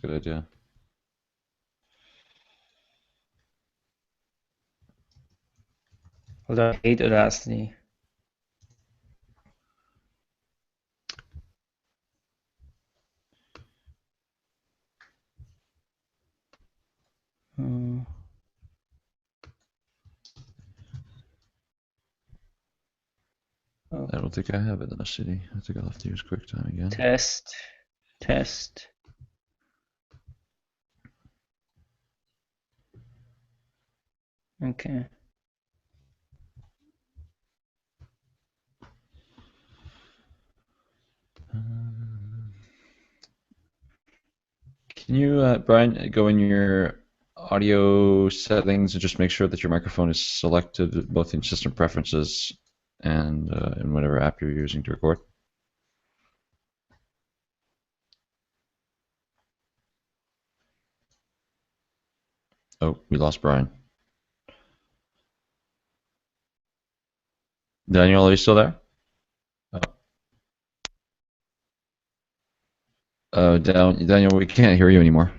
a good idea. Although I hate Audacity. I don't think I have it in the city. I think I'll have to use QuickTime again. Test. Okay. Can you, Brian, go in your audio settings and just make sure that your microphone is selected both in system preferences and in whatever app you're using to record? Oh, we lost Brian. Daniel, are you still there? Daniel, we can't hear you anymore.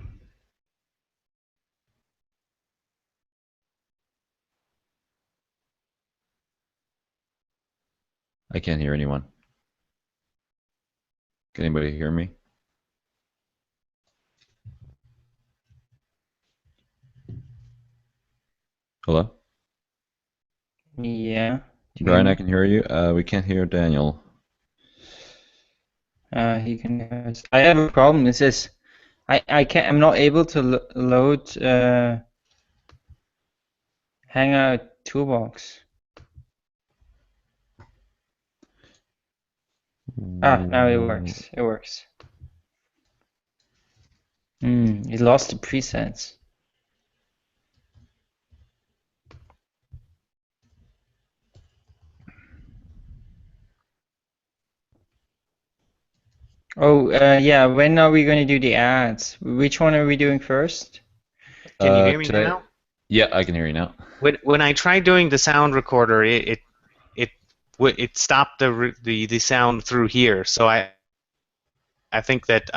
I can't hear anyone. Can anybody hear me? Hello? Yeah. Brian, I can hear you. We can't hear Daniel. He can hear us. I have a problem. It says I can't. I'm not able to load Hangout Toolbox. Now it works. It works. It lost the presets. Oh, yeah. When are we going to do the ads? Which one are we doing first? Can you hear me now? Yeah, I can hear you now. When I tried doing the sound recorder, it stopped the sound through here. So I think that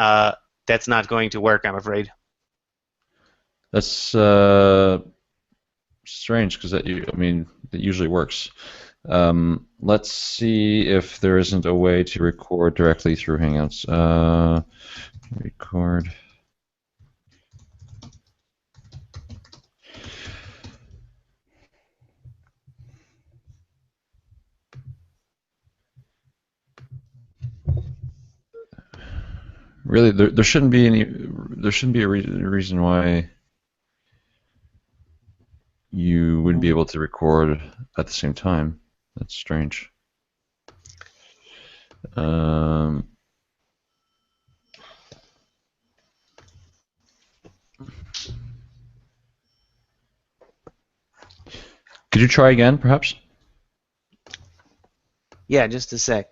that's not going to work, I'm afraid. That's strange because that usually works. Let's see if there isn't a way to record directly through Hangouts. Record. Really, there shouldn't be any. There shouldn't be a reason why you wouldn't be able to record at the same time. That's strange. Could you try again, perhaps? Yeah, just a sec.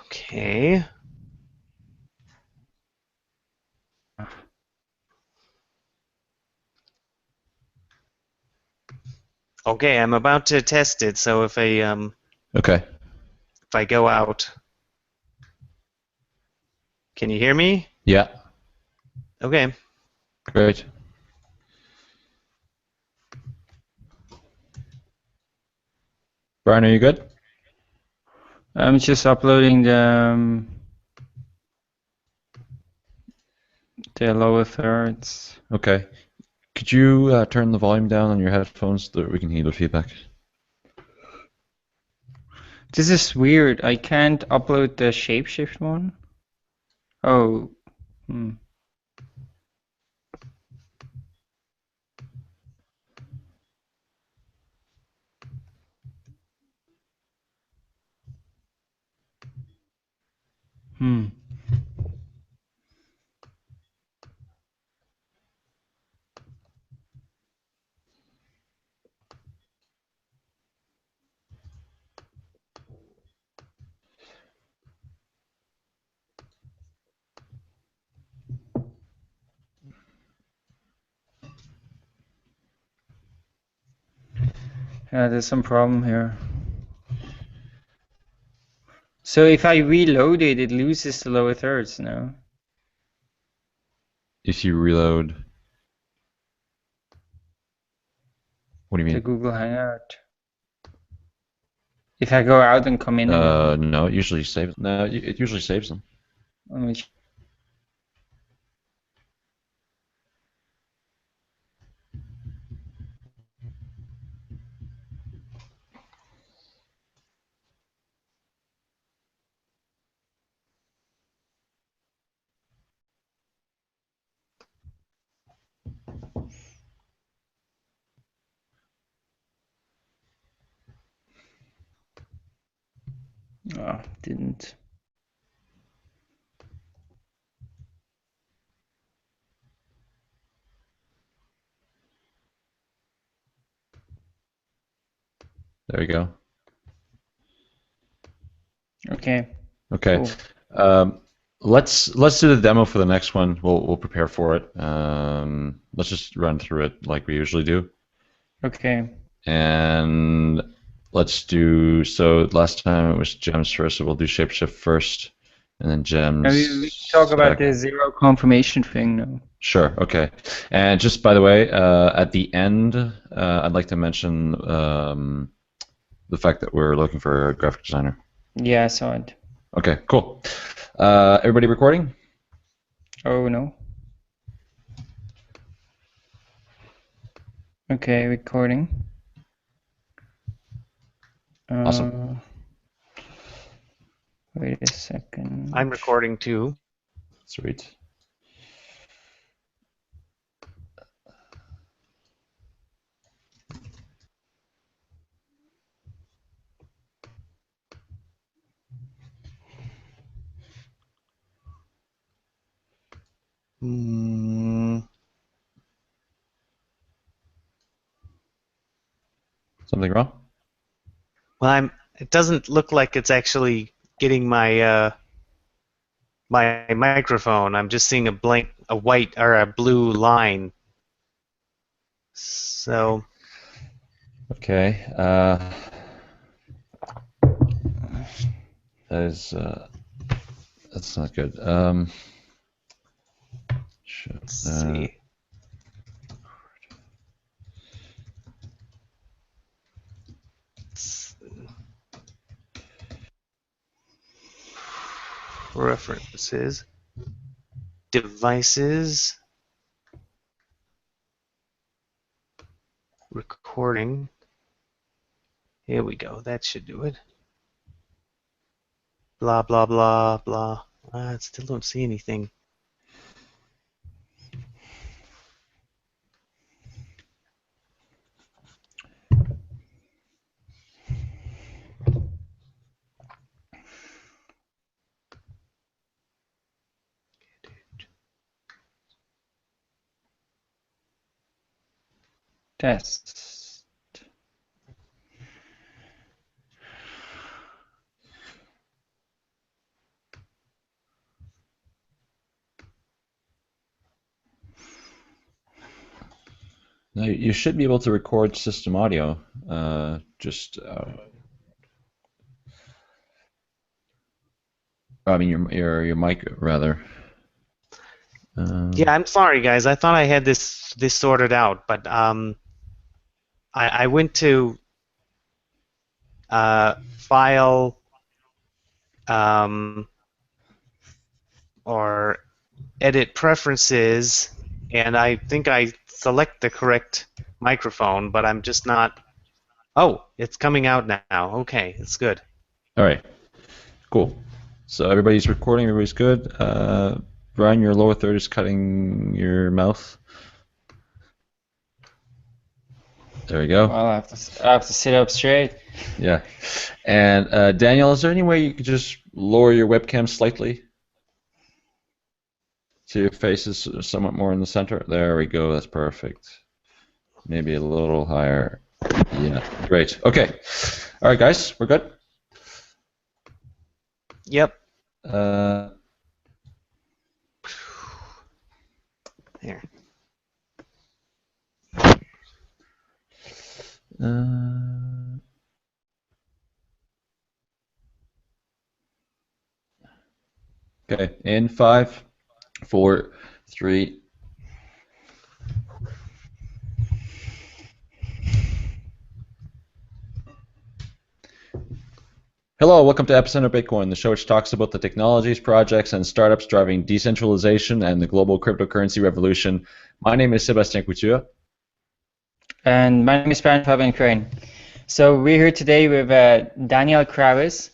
Okay. Okay, I'm about to test it. So if I Okay. if I go out, can you hear me? Yeah. Okay. Great. Brian, are you good? I'm just uploading the lower thirds. Okay. Could you turn the volume down on your headphones so that we can hear the feedback? This is weird. I can't upload the ShapeShift one. Oh. Yeah, there's some problem here. So if I reload it, it loses the lower thirds now. If you reload, what do you The mean? Google Hangout. If I go out and come in again. No, it usually saves. No, it usually saves them. Let me Oh, didn't. There you go. Okay. Okay. Cool. Let's do the demo for the next one. We'll prepare for it. Let's just run through it like we usually do. Okay. And let's do, so last time it was gems first, so we'll do ShapeShift first, and then gems. And we talk about the zero confirmation thing now. Sure, okay. And just by the way, at the end, I'd like to mention the fact that we're looking for a graphic designer. Yeah, I saw it. Okay, cool. Everybody recording? Oh, no. Okay, recording. Awesome. Wait a second. I'm recording too. Sweet. Something wrong? Well, it doesn't look like it's actually getting my my microphone. I'm just seeing a white or a blue line. So. Okay. That's not good. Let's see. References, devices, recording. Here we go. That should do it. Blah, blah, blah, blah. I still don't see anything. Test. Now you should be able to record system audio. I mean your mic rather. Yeah, I'm sorry, guys. I thought I had this sorted out, but I went to file or edit preferences, and I think I select the correct microphone, but I'm just not. Oh, it's coming out now. Okay, it's good. All right, cool. So everybody's recording. Everybody's good. Brian, your lower third is cutting your mouth. There we go. Well, I have to sit up straight. Yeah. And Daniel, is there any way you could just lower your webcam slightly so your face is somewhat more in the center? There we go. That's perfect. Maybe a little higher. Yeah. Great. Okay. All right, guys. We're good? Yep. Here. Okay, in 5, 4, 3. Hello, welcome to Epicenter Bitcoin, the show which talks about the technologies, projects, and startups driving decentralization and the global cryptocurrency revolution. My name is Sébastien Couture. And my name is Fabian Crain. So we're here today with Daniel Krawisz,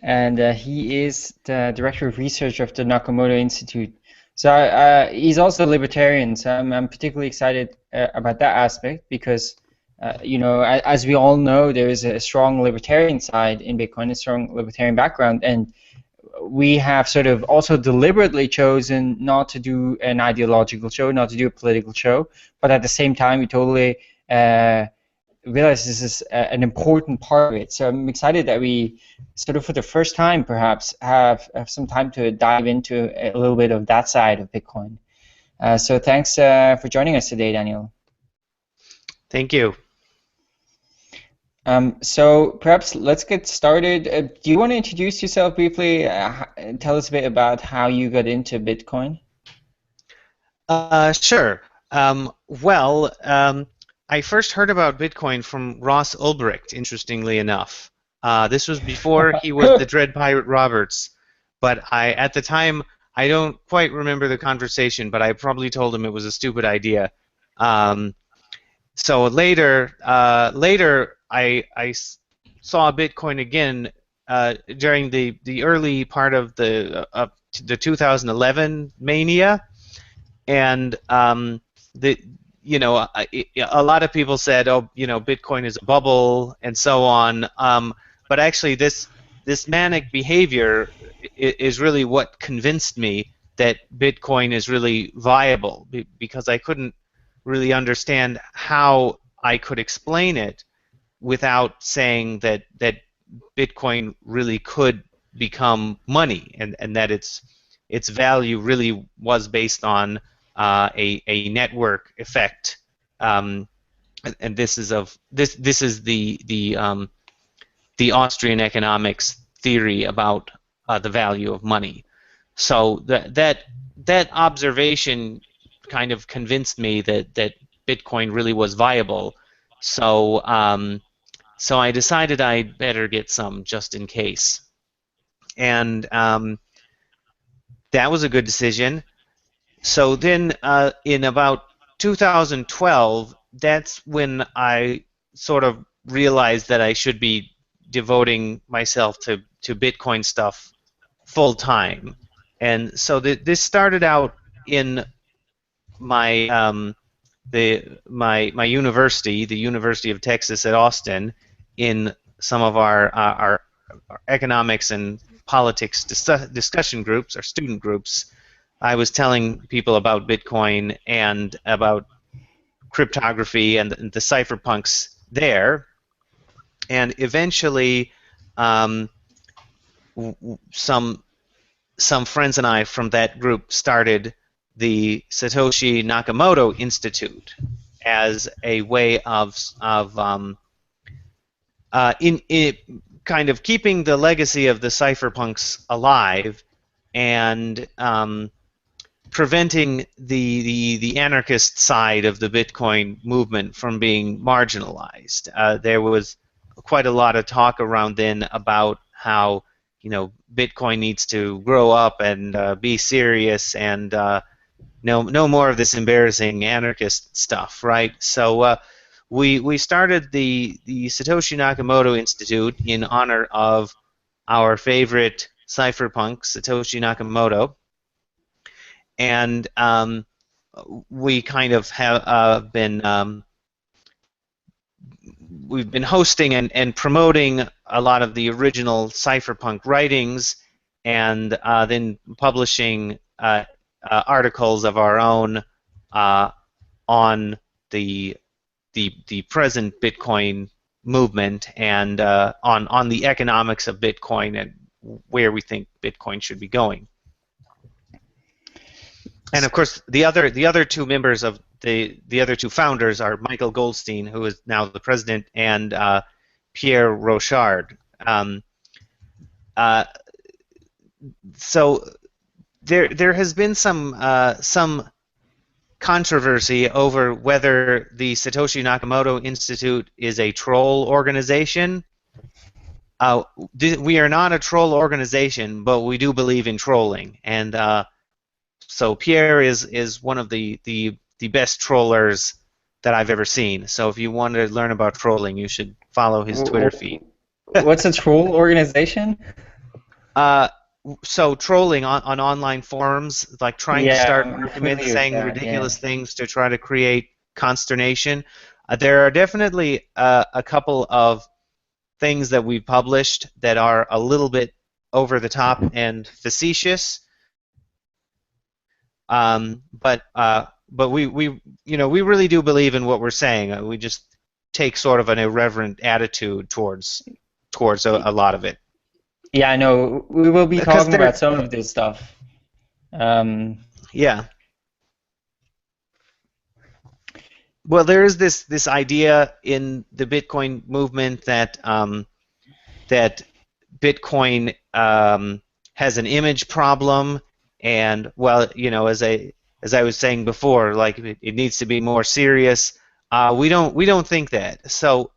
and he is the Director of Research of the Nakamoto Institute. So he's also a libertarian, so I'm particularly excited about that aspect because, as we all know, there is a strong libertarian side in Bitcoin, a strong libertarian background, and we have sort of also deliberately chosen not to do an ideological show, not to do a political show, but at the same time, we totally realize this is an important part of it. So I'm excited that we sort of for the first time perhaps have some time to dive into a little bit of that side of Bitcoin. So thanks for joining us today, Daniel. Thank you. So perhaps let's get started. Do you want to introduce yourself briefly? Tell us a bit about how you got into Bitcoin. Sure. I first heard about Bitcoin from Ross Ulbricht, interestingly enough. This was before he was the Dread Pirate Roberts, but at the time, I don't quite remember the conversation, but I probably told him it was a stupid idea. So later, I saw Bitcoin again during the early part of the 2011 mania, and a lot of people said, oh, Bitcoin is a bubble and so on. But actually, this manic behavior is really what convinced me that Bitcoin is really viable, because I couldn't really understand how I could explain it without saying that Bitcoin really could become money, and that its value really was based on a network effect, and this is the Austrian economics theory about the value of money. So that observation kind of convinced me that Bitcoin really was viable. So I decided I'd better get some just in case, and that was a good decision. So then in about 2012, that's when I sort of realized that I should be devoting myself to Bitcoin stuff full time. And so this started out in my my university, the University of Texas at Austin, in some of our economics and politics discussion groups, or student groups. I was telling people about Bitcoin and about cryptography and the cypherpunks there, and eventually some friends and I from that group started the Satoshi Nakamoto Institute as a way of in kind of keeping the legacy of the cypherpunks alive, and preventing the anarchist side of the Bitcoin movement from being marginalized. There was quite a lot of talk around then about how Bitcoin needs to grow up and be serious, and no more of this embarrassing anarchist stuff, right? So we started the Satoshi Nakamoto Institute in honor of our favorite cypherpunk, Satoshi Nakamoto. And we kind of have we've been hosting and promoting a lot of the original cypherpunk writings, and then publishing articles of our own on the present Bitcoin movement, and on the economics of Bitcoin and where we think Bitcoin should be going. And of course, the other two members of the other two founders are Michael Goldstein, who is now the president, and Pierre Rochard. So there has been some controversy over whether the Satoshi Nakamoto Institute is a troll organization. We are not a troll organization, but we do believe in trolling, and so Pierre is one of the best trollers that I've ever seen. So if you want to learn about trolling, you should follow his Twitter feed. What's a troll organization? So trolling on online forums, like trying to start arguments, saying ridiculous things to try to create consternation. There are definitely a couple of things that we've published that are a little bit over the top and facetious. But we really do believe in what we're saying. We just take sort of an irreverent attitude towards a lot of it. Yeah, I know. We will be talking about some of this stuff. Yeah. Well, there is this idea in the Bitcoin movement that that Bitcoin has an image problem, and well, as I was saying before, like it needs to be more serious. We don't think that. So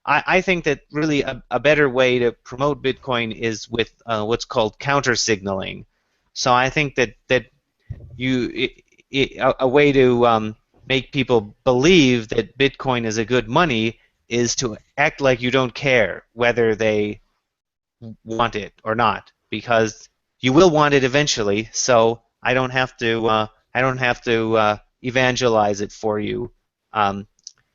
I think that really a better way to promote Bitcoin is with what's called counter signaling. So I think that a way to make people believe that Bitcoin is a good money is to act like you don't care whether they want it or not, because you will want it eventually. So I don't have to evangelize it for you.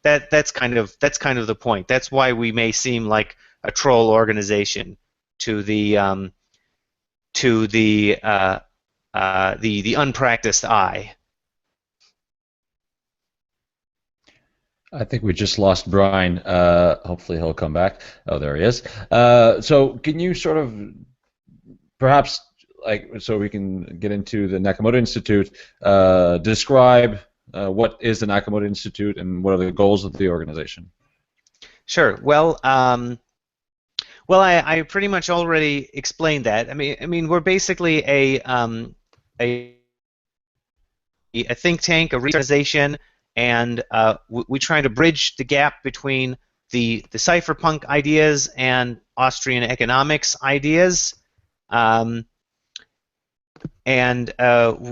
That's kind of the point. That's why we may seem like a troll organization to the unpracticed eye. I think we just lost Brian. Hopefully he'll come back. Oh, there he is. So can you sort of perhaps, so we can get into the Nakamoto Institute, describe what is the Nakamoto Institute and what are the goals of the organization? Sure. Well, I pretty much already explained that. I mean, we're basically a think tank, a research organization, and we try to bridge the gap between the cypherpunk ideas and Austrian economics ideas. And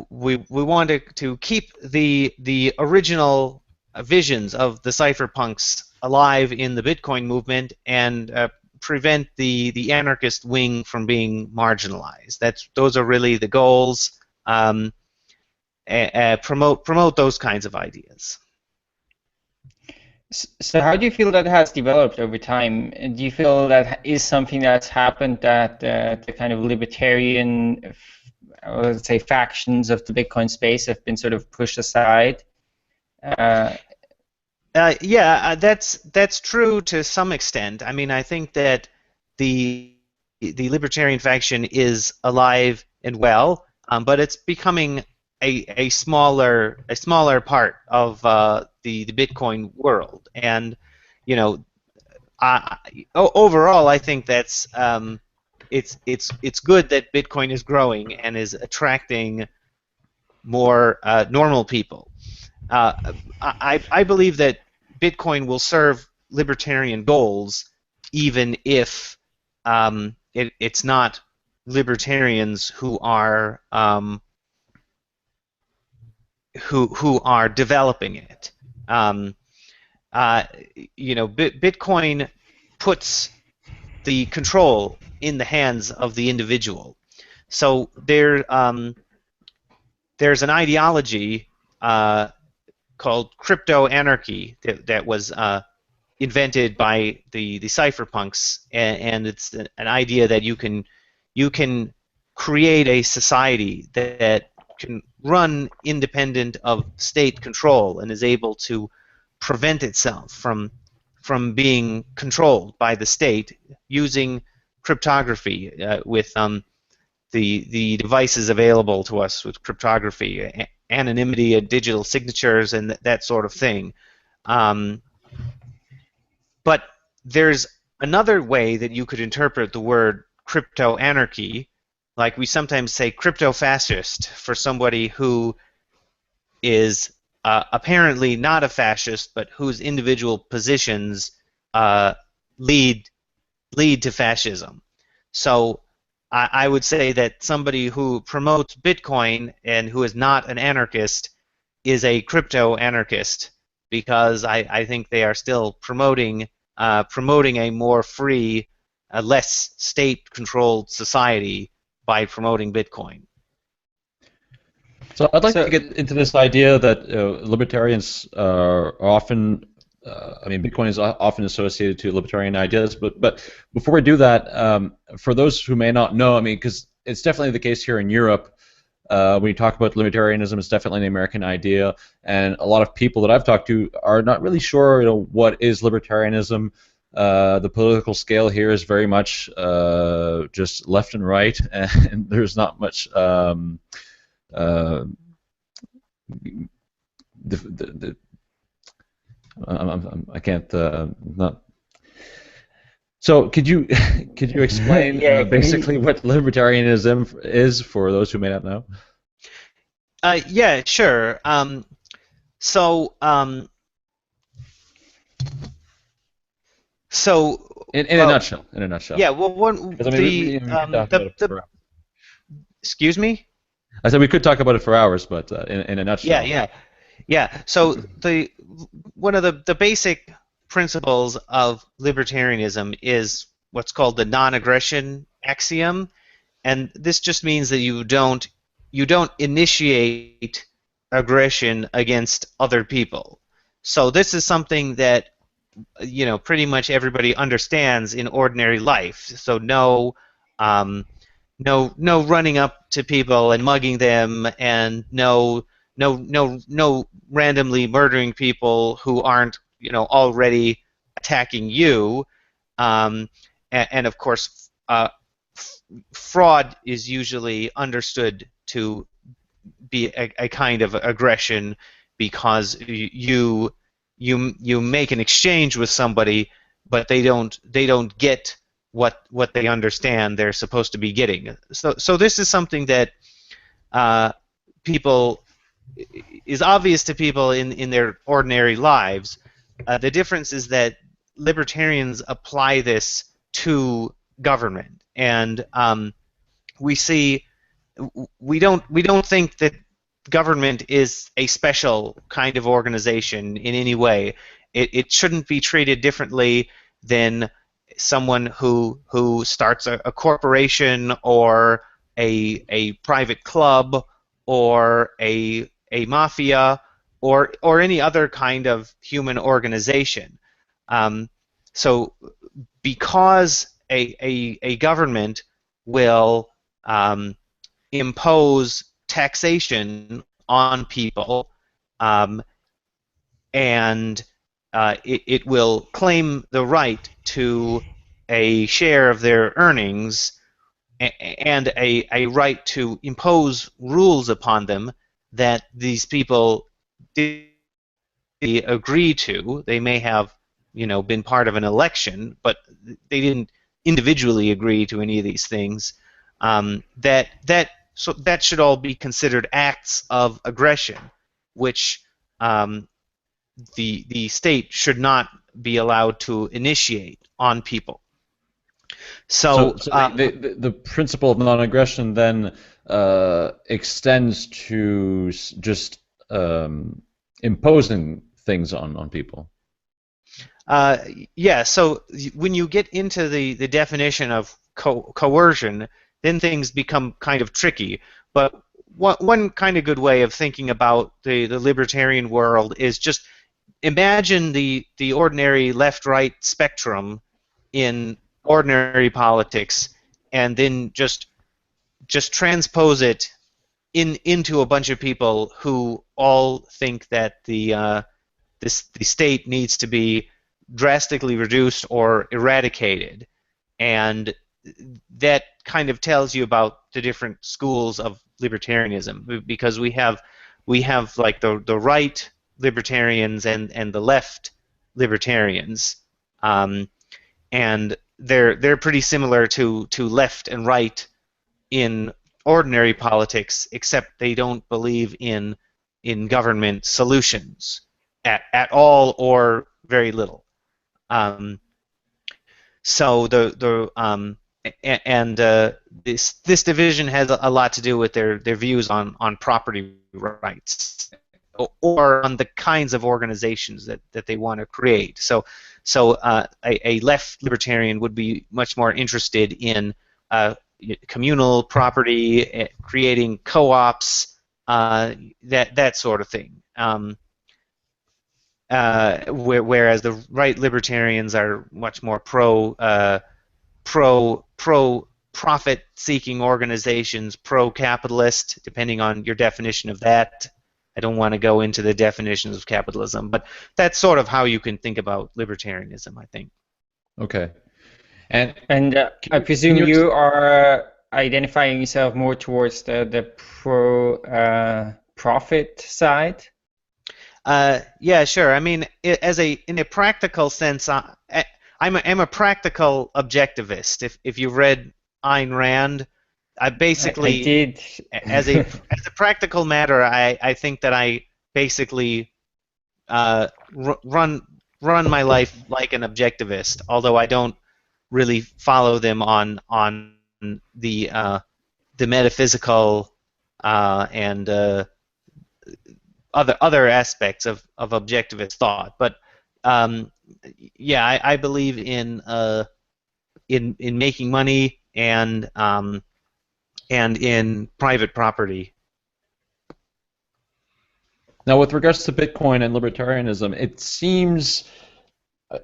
we wanted to keep the original visions of the cypherpunks alive in the Bitcoin movement and prevent the anarchist wing from being marginalized. Those are really the goals. Promote those kinds of ideas. So how do you feel that has developed over time? Do you feel that is something that's happened, that the kind of libertarian, let's say, factions of the Bitcoin space have been sort of pushed aside? Yeah, that's true to some extent. I mean, I think that the libertarian faction is alive and well, but it's becoming a smaller part of the Bitcoin world. And overall, I think that's it's good that Bitcoin is growing and is attracting more normal people. I believe that Bitcoin will serve libertarian goals, even if it's not libertarians who are developing it. Bitcoin puts the control in the hands of the individual. So there's an ideology called crypto-anarchy that was invented by the cypherpunks, and it's an idea that you can create a society that can run independent of state control and is able to prevent itself from being controlled by the state using cryptography with the devices available to us with cryptography, anonymity, digital signatures, and that sort of thing. But there's another way that you could interpret the word crypto-anarchy, like we sometimes say crypto-fascist for somebody who is apparently not a fascist, but whose individual positions lead to fascism. So I would say that somebody who promotes Bitcoin and who is not an anarchist is a crypto-anarchist, because I think they are still promoting a more free, less state-controlled society by promoting Bitcoin. So I'd like So to get into this idea that libertarians are often, I mean, Bitcoin is often associated to libertarian ideas, but before we do that, for those who may not know, I mean, because it's definitely the case here in Europe, when you talk about libertarianism, it's definitely an American idea, and a lot of people that I've talked to are not really sure, what is libertarianism. The political scale here is very much just left and right, and there's not much. Uh, I can't not. So could you explain yeah, basically what libertarianism is for those who may not know? Yeah, sure. So In a nutshell. In a nutshell. yeah. Well, Because I mean, we could talk about it for hours. excuse me. I said we could talk about it for hours, but in a nutshell. Yeah. So one of the basic principles of libertarianism is what's called the non-aggression axiom, and this just means that you don't initiate aggression against other people. So this is something that pretty much everybody understands in ordinary life. So no running up to people and mugging them, and no randomly murdering people who aren't already attacking you, and of course fraud is usually understood to be a kind of aggression, because you make an exchange with somebody, but they don't get what they understand they're supposed to be getting. So this is something that people is obvious to people in their ordinary lives. The difference is that libertarians apply this to government, and we don't think that government is a special kind of organization in any way. It shouldn't be treated differently than someone who starts a corporation or a private club or a mafia or any other kind of human organization. So because a government will impose taxation on people, and it will claim the right to a share of their earnings and a right to impose rules upon them that these people did agree to. They may have been part of an election, but they didn't individually agree to any of these things. So that should all be considered acts of aggression, which the state should not be allowed to initiate on people. So the principle of non-aggression then extends to just imposing things on people. yeah. So when you get into the definition of coercion, then things become kind of tricky. But one kind of good way of thinking about the libertarian world is just imagine the ordinary left-right spectrum in ordinary politics, and then just transpose it into a bunch of people who all think that the state needs to be drastically reduced or eradicated, and that kind of tells you about the different schools of libertarianism, because we have like the right libertarians and the left libertarians, and they're pretty similar to left and right in ordinary politics, except they don't believe in government solutions at all or very little. So this division has a lot to do with their views on property rights, or on the kinds of organizations that they want to create. So a left libertarian would be much more interested in communal property, creating co-ops, that sort of thing. Whereas the right libertarians are much more pro profit-seeking organizations, pro-capitalist, depending on your definition of that. I don't want to go into the definitions of capitalism, but that's sort of how you can think about libertarianism, I think. Okay. And I presume you are identifying yourself more towards the pro-profit side? Yeah, sure. I mean, in a practical sense, I'm a practical objectivist. If you read Ayn Rand, I basically I did. as a practical matter, I think that I basically run my life like an objectivist, although I don't really follow them on the metaphysical and other aspects of objectivist thought. But yeah, I believe in making money and in private property. Now, with regards to Bitcoin and libertarianism, it seems,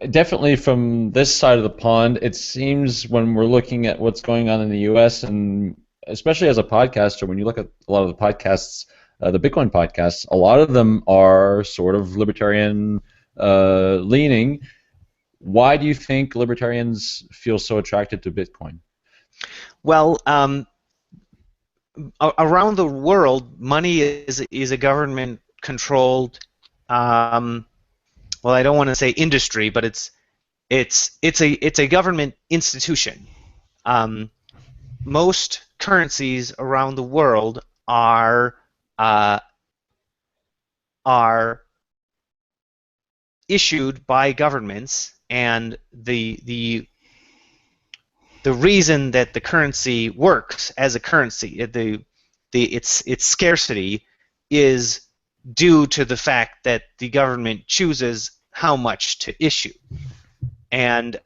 definitely from this side of the pond, it seems when we're looking at what's going on in the U.S., and especially as a podcaster, when you look at a lot of the podcasts, the Bitcoin podcasts, a lot of them are sort of libertarian leaning. Why do you think libertarians feel so attracted to Bitcoin? Well, around the world, money is a government-controlled, well, I don't want to say industry, but it's a government institution. Most currencies around the world are issued by governments, and the reason that the currency works as a currency, its scarcity, is due to the fact that the government chooses how much to issue, and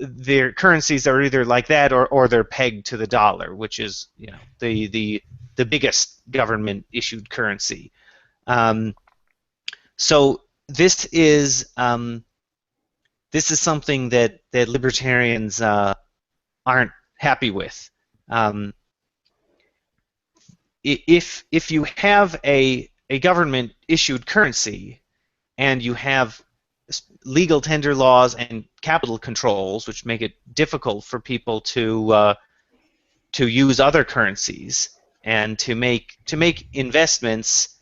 their currencies are either like that or they're pegged to the dollar, which is the biggest government issued currency. So this is something that libertarians aren't happy with. If you have a government issued currency and you have legal tender laws and capital controls, which make it difficult for people to use other currencies and to make investments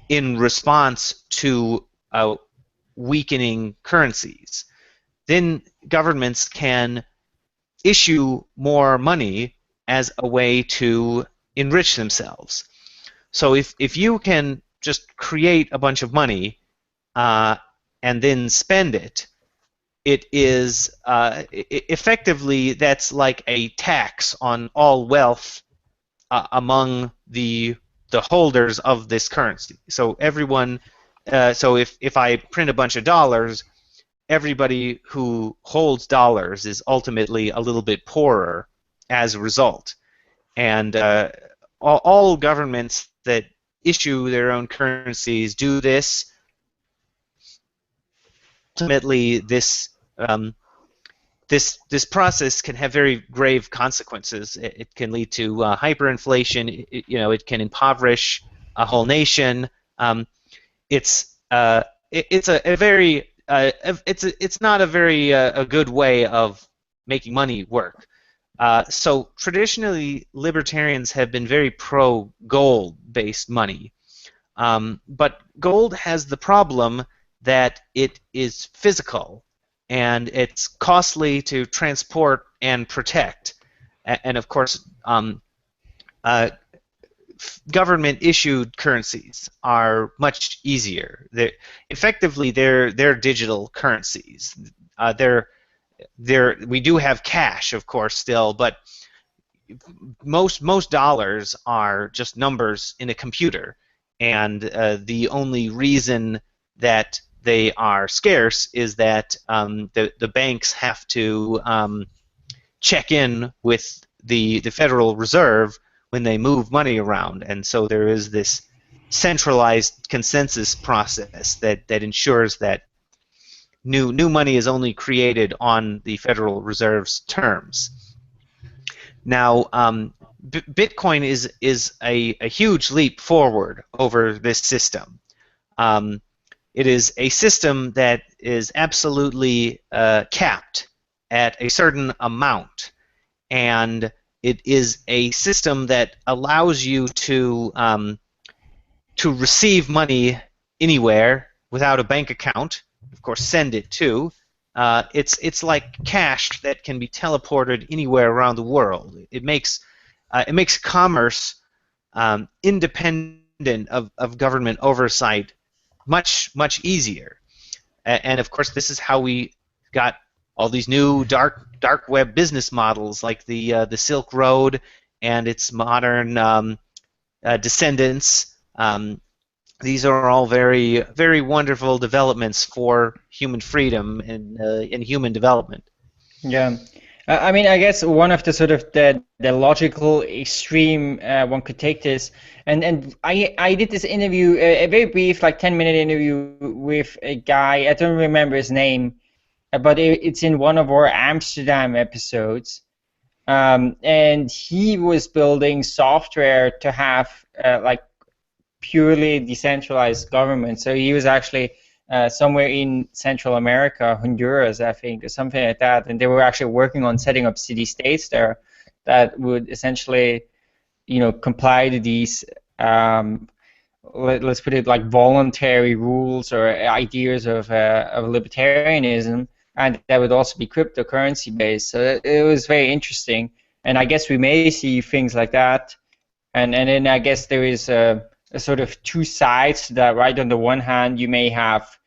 in response to weakening currencies, then governments can issue more money as a way to enrich themselves. So if you can just create a bunch of money and then spend it, it is effectively, that's like a tax on all wealth among the holders of this currency. So everyone, so if I print a bunch of dollars, everybody who holds dollars is ultimately a little bit poorer as a result. And all governments that issue their own currencies do this. Ultimately, this process can have very grave consequences. It can lead to hyperinflation. It can impoverish a whole nation. It's not a very good way of making money work. So traditionally, libertarians have been very pro gold-based money, but gold has the problem that it is physical and it's costly to transport and protect. and of course, government-issued currencies are much easier. They're digital currencies. We do have cash, of course, still, but most dollars are just numbers in a computer, and the only reason that they are scarce is that the banks have to check in with the Federal Reserve when they move money around, and so there is this centralized consensus process that ensures that new money is only created on the Federal Reserve's terms. Now, Bitcoin is a huge leap forward over this system. It is a system that is absolutely capped at a certain amount, and it is a system that allows you to receive money anywhere without a bank account. Of course, send it too. It's like cash that can be teleported anywhere around the world. It makes commerce independent of government oversight much easier. And of course, this is how we got all these new dark web business models, like the Silk Road and its modern descendants. These are all very wonderful developments for human freedom and human development. Yeah. I mean, I guess one of the sort of the logical extreme one could take this, and I did this interview, a very brief, like 10-minute interview with a guy, I don't remember his name, but it's in one of our Amsterdam episodes, and he was building software to have like purely decentralized government. So he was actually somewhere in Central America, Honduras, I think, or something like that, and they were actually working on setting up city-states there that would essentially, comply to these, let's put it like voluntary rules or ideas of libertarianism, and that would also be cryptocurrency based. So it was very interesting, and I guess we may see things like that, and then I guess there is a sort of two sides to that, right? On the one hand, you may have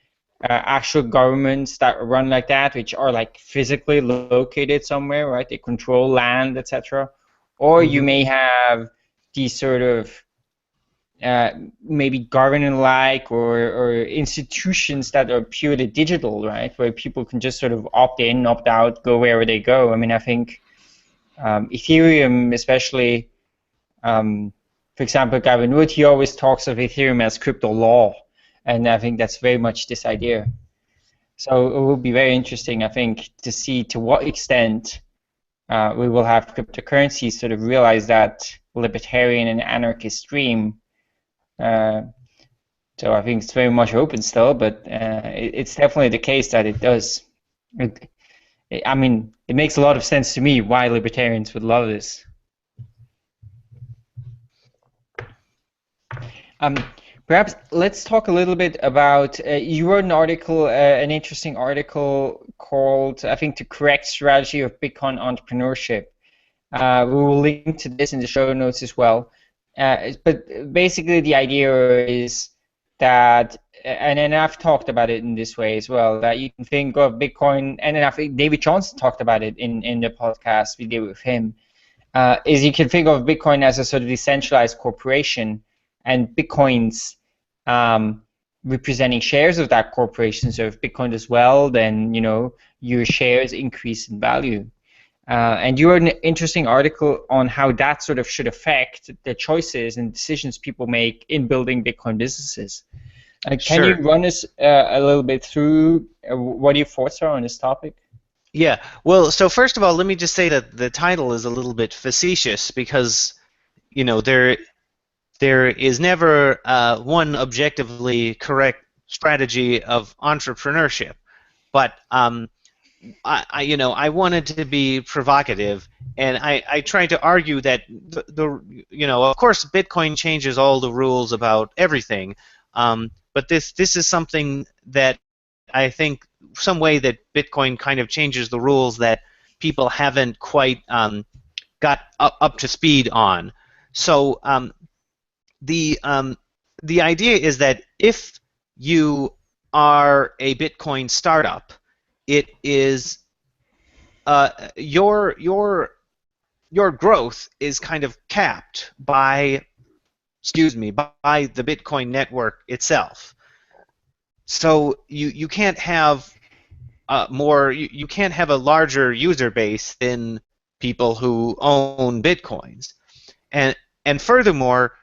actual governments that run like that, which are like physically located somewhere, right? They control land, etc. Or you may have these sort of maybe government-like or institutions that are purely digital, right? Where people can just sort of opt in, opt out, go wherever they go. I mean, I think Ethereum, especially, for example, Gavin Wood, he always talks of Ethereum as crypto law, and I think that's very much this idea. So it will be very interesting, I think, to see to what extent we will have cryptocurrencies sort of realize that libertarian and anarchist dream. So I think it's very much open still, but it's definitely the case that it does. I mean, it makes a lot of sense to me why libertarians would love this. Perhaps let's talk a little bit about, you wrote an article, an interesting article called, I think, The Correct Strategy of Bitcoin Entrepreneurship. We will link to this in the show notes as well. But basically the idea is that, and I've talked about it in this way as well, that you can think of Bitcoin, and then I think David Johnson talked about it in the podcast we did with him, is you can think of Bitcoin as a sort of decentralized corporation, and Bitcoins representing shares of that corporation. So if Bitcoin does well, then your shares increase in value. And you wrote an interesting article on how that sort of should affect the choices and decisions people make in building Bitcoin businesses. Can you run us a little bit through what your thoughts are on this topic? Yeah. Well, so first of all, let me just say that the title is a little bit facetious because, there is never one objectively correct strategy of entrepreneurship, but I wanted to be provocative, and I tried to argue that of course Bitcoin changes all the rules about everything, but this is something that I think some way that Bitcoin kind of changes the rules that people haven't quite got up to speed on. So the idea is that if you are a Bitcoin startup, it is your growth is kind of capped by by the Bitcoin network itself. So you can't have you can't have a larger user base than people who own Bitcoins, and furthermore,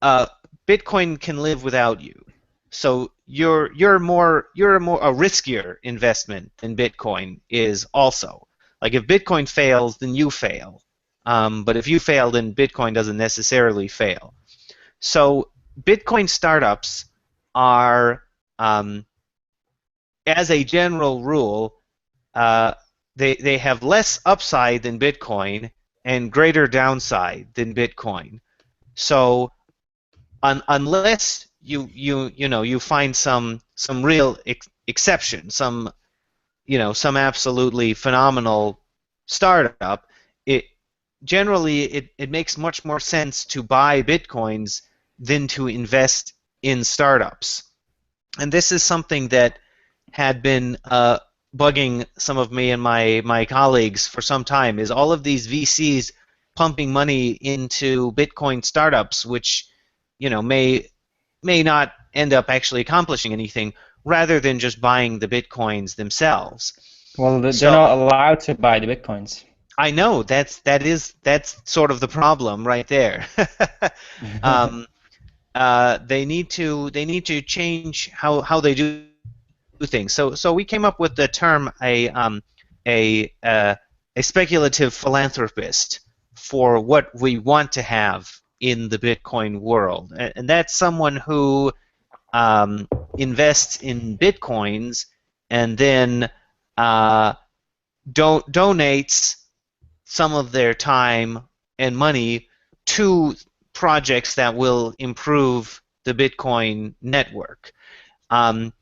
Bitcoin can live without you. So you're a riskier investment than Bitcoin is also. Like if Bitcoin fails, then you fail. But if you fail, then Bitcoin doesn't necessarily fail. So Bitcoin startups are, as a general rule, they have less upside than Bitcoin and greater downside than Bitcoin. So unless you find some real exception, some absolutely phenomenal startup, it makes much more sense to buy Bitcoins than to invest in startups. And this is something that had been bugging some of me and my colleagues for some time, is all of these VCs pumping money into Bitcoin startups, which may not end up actually accomplishing anything, rather than just buying the Bitcoins themselves. Well, they're not allowed to buy the Bitcoins. I know that's sort of the problem right there. They need to change how they do things. So we came up with the term a speculative philanthropist for what we want to have in the Bitcoin world, and that's someone who invests in Bitcoins and then donates some of their time and money to projects that will improve the Bitcoin network. And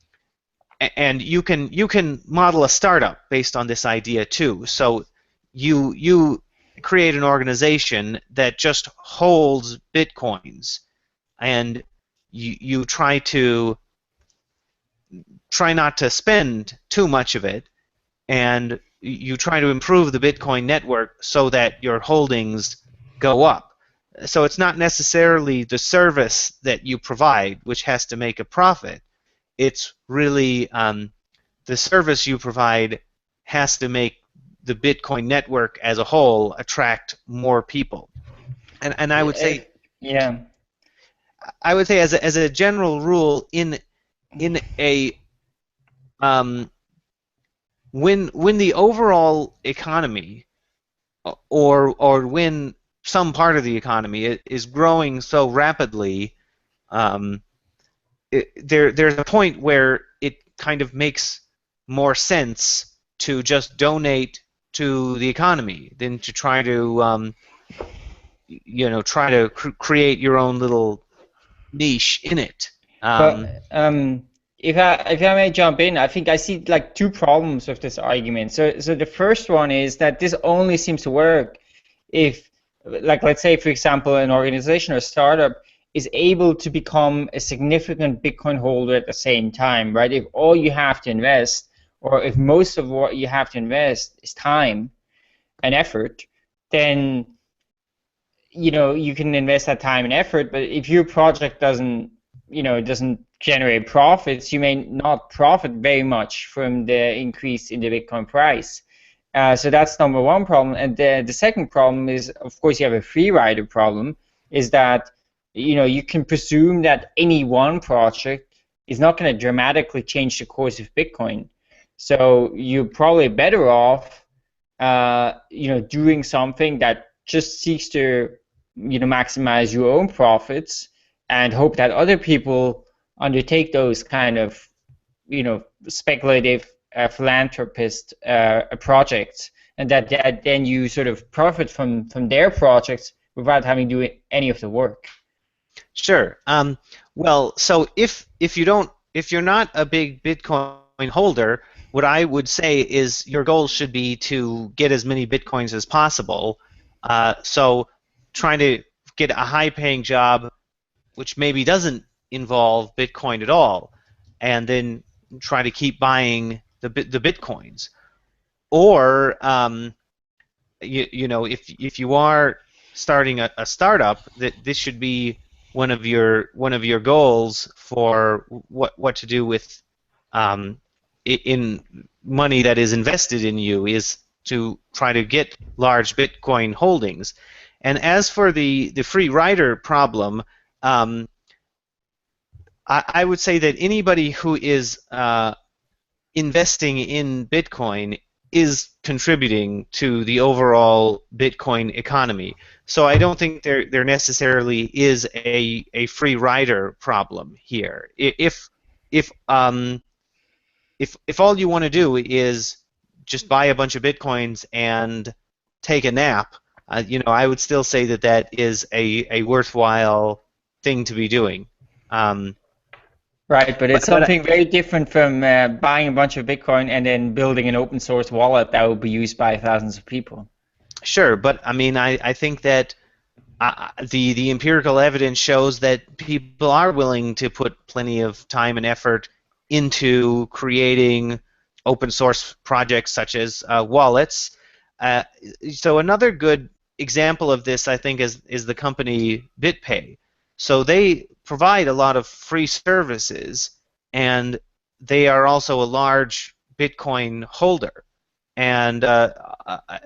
you can model a startup based on this idea too. So you create an organization that just holds Bitcoins, and you try not to spend too much of it, and you try to improve the Bitcoin network so that your holdings go up. So it's not necessarily the service that you provide which has to make a profit. It's really the service you provide has to make the Bitcoin network as a whole attract more people. And I would say, yeah, I would say as a general rule, in a when the overall economy or when some part of the economy is growing so rapidly, there's a point where it kind of makes more sense to just donate to the economy than to try to create your own little niche in it. But if I may jump in, I think I see like two problems with this argument. So the first one is that this only seems to work if, like, let's say, for example, an organization or a startup is able to become a significant Bitcoin holder at the same time, right? If all you have to invest, or if most of what you have to invest is time and effort, then you can invest that time and effort. But if your project doesn't generate profits, you may not profit very much from the increase in the Bitcoin price. So that's number one problem. And the second problem is, of course, you have a free rider problem, is that you can presume that any one project is not going to dramatically change the course of Bitcoin. So you're probably better off doing something that just seeks to maximize your own profits and hope that other people undertake those kind of speculative philanthropist projects, and that then you sort of profit from their projects without having to do any of the work. Sure. Well, so if you're not a big Bitcoin holder, what I would say is your goal should be to get as many Bitcoins as possible, So trying to get a high-paying job, which maybe doesn't involve Bitcoin at all, and then try to keep buying the Bitcoins. Or you know, if you are starting a startup, that this should be one of your goals for what to do with in money that is invested in you, is to try to get large Bitcoin holdings. And as for the free rider problem, I would say that anybody who is investing in Bitcoin is contributing to the overall Bitcoin economy. So I don't think there necessarily is a free rider problem here. If all you want to do is just buy a bunch of Bitcoins and take a nap, you know, I would still say that that is a worthwhile thing to be doing. Right, but it's something very different from buying a bunch of Bitcoin and then building an open source wallet that will be used by thousands of people. Sure, but I mean, I think that the empirical evidence shows that people are willing to put plenty of time and effort into creating open source projects such as wallets. So another good example of this, I think, is the company BitPay. So they provide a lot of free services, and they are also a large Bitcoin holder. And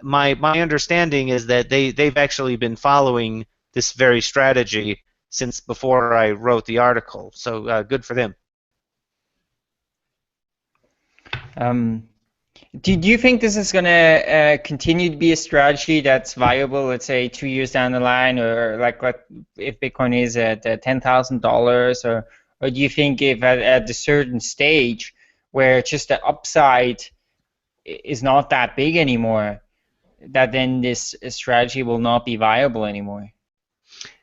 my understanding is that they've actually been following this very strategy since before I wrote the article. So good for them. Do you think this is going to continue to be a strategy that's viable, let's say 2 years down the line, or like what if Bitcoin is at $10,000, or do you think if at a certain stage where just the upside is not that big anymore, that then this strategy will not be viable anymore?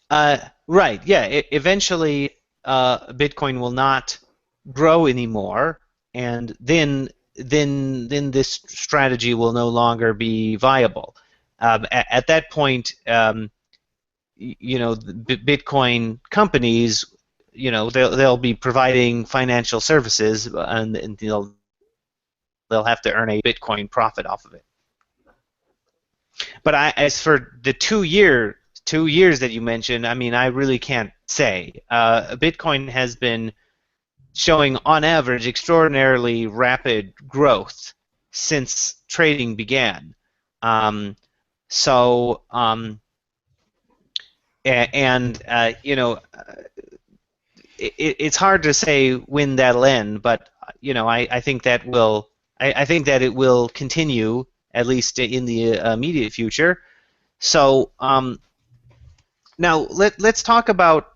Right, yeah. Eventually, Bitcoin will not grow anymore, and then this strategy will no longer be viable. At that point, you know, the Bitcoin companies, you know, they'll be providing financial services, and they'll have to earn a Bitcoin profit off of it. But as for the 2 years that you mentioned, I mean, I really can't say. Bitcoin has been showing, on average, extraordinarily rapid growth since trading began. You know, it's hard to say when that'll end, but you know, I think that it will continue, at least in the immediate future. So now let's talk about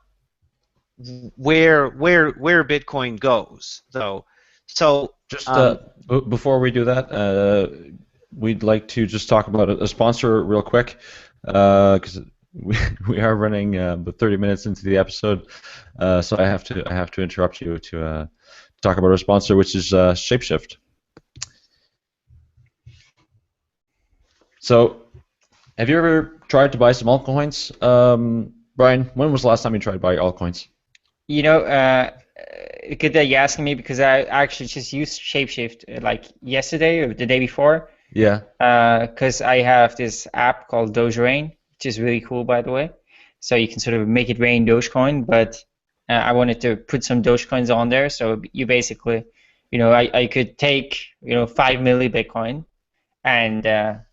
where Bitcoin goes, though. So just before we do that, we'd like to just talk about a sponsor real quick, because we are running about 30 minutes into the episode, so I have to interrupt you to talk about our sponsor, which is ShapeShift. So, have you ever tried to buy some altcoins? Brian, when was the last time you tried to buy altcoins? You know, good that you're asking me, because I actually just used ShapeShift like yesterday or the day before. Yeah. Because I have this app called Rain, which is really cool, by the way. So you can sort of make it rain Dogecoin, but I wanted to put some Dogecoins on there. So you basically, you know, I could take, you know, 5 milli Bitcoin and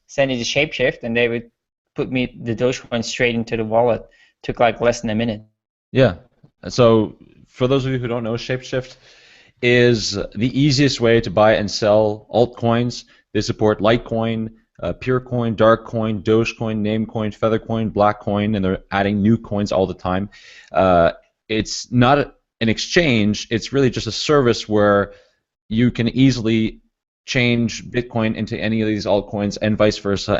send it to ShapeShift, and they would put me the Dogecoin straight into the wallet. Took like less than a minute. Yeah. So for those of you who don't know, ShapeShift is the easiest way to buy and sell altcoins. They support Litecoin, Purecoin, Darkcoin, Dogecoin, Namecoin, Feathercoin, Blackcoin, and they're adding new coins all the time. It's not an exchange. It's really just a service where you can easily change Bitcoin into any of these altcoins and vice versa,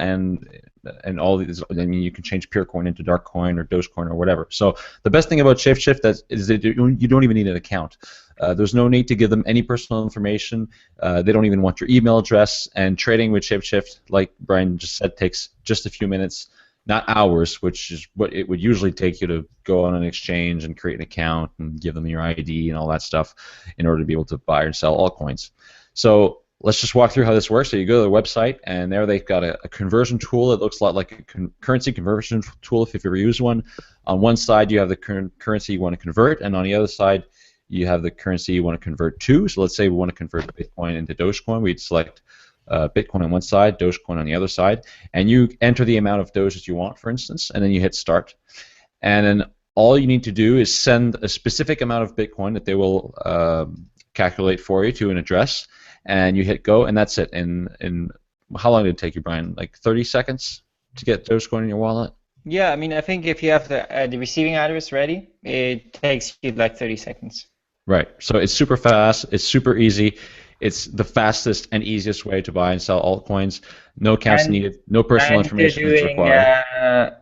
and all these. I mean, you can change Purecoin into Darkcoin or Dogecoin or whatever. So the best thing about ShapeShift is that you don't even need an account. There's no need to give them any personal information. They don't even want your email address. And trading with ShapeShift, like Brian just said, takes just a few minutes. not hours, which is what it would usually take you to go on an exchange and create an account and give them your ID and all that stuff in order to be able to buy and sell altcoins. So let's just walk through how this works. So you go to the website, and there they've got a conversion tool that looks a lot like a currency conversion tool if you've ever used one. On one side, you have the currency you want to convert, and on the other side, you have the currency you want to convert to. So let's say we want to convert Bitcoin into Dogecoin. We'd select Bitcoin on one side, Dogecoin on the other side, and you enter the amount of Doges you want, for instance, and then you hit start. And then all you need to do is send a specific amount of Bitcoin that they will calculate for you to an address, and you hit go, and that's it. And how long did it take you, Brian? Like 30 seconds to get Dogecoin in your wallet? Yeah, I mean, I think if you have the receiving address ready, it takes you like 30 seconds. Right. So it's super fast. It's super easy. It's the fastest and easiest way to buy and sell altcoins. No accounts needed. No personal information is required.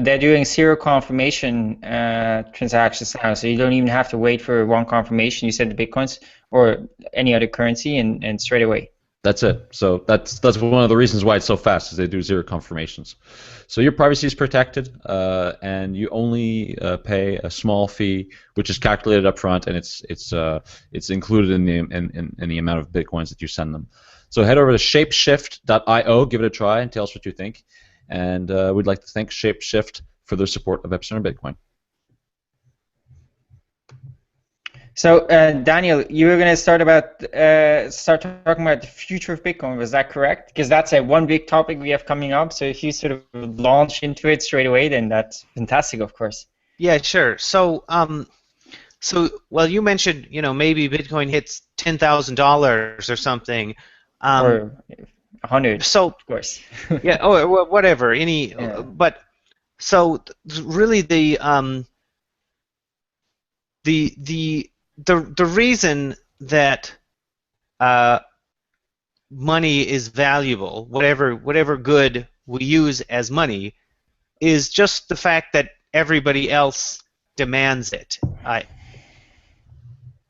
They're doing zero confirmation transactions now, so you don't even have to wait for one confirmation. You send the Bitcoins or any other currency, and straight away. That's it. So that's one of the reasons why it's so fast, is they do zero confirmations. So your privacy is protected, and you only pay a small fee, which is calculated up front, and it's included in the amount of Bitcoins that you send them. So head over to ShapeShift.io, give it a try, and tell us what you think. And we'd like to thank ShapeShift for their support of Epicenter Bitcoin. So Daniel, you were going to start talking about the future of Bitcoin. Was that correct? Because that's one big topic we have coming up. So if you sort of launch into it straight away, then that's fantastic, of course. Yeah, sure. So, well, you mentioned, maybe Bitcoin hits $10,000 or something. Or 100. So, of course. Yeah. Or whatever. Yeah. But so really the reason that money is valuable, whatever good we use as money, is just the fact that everybody else demands it.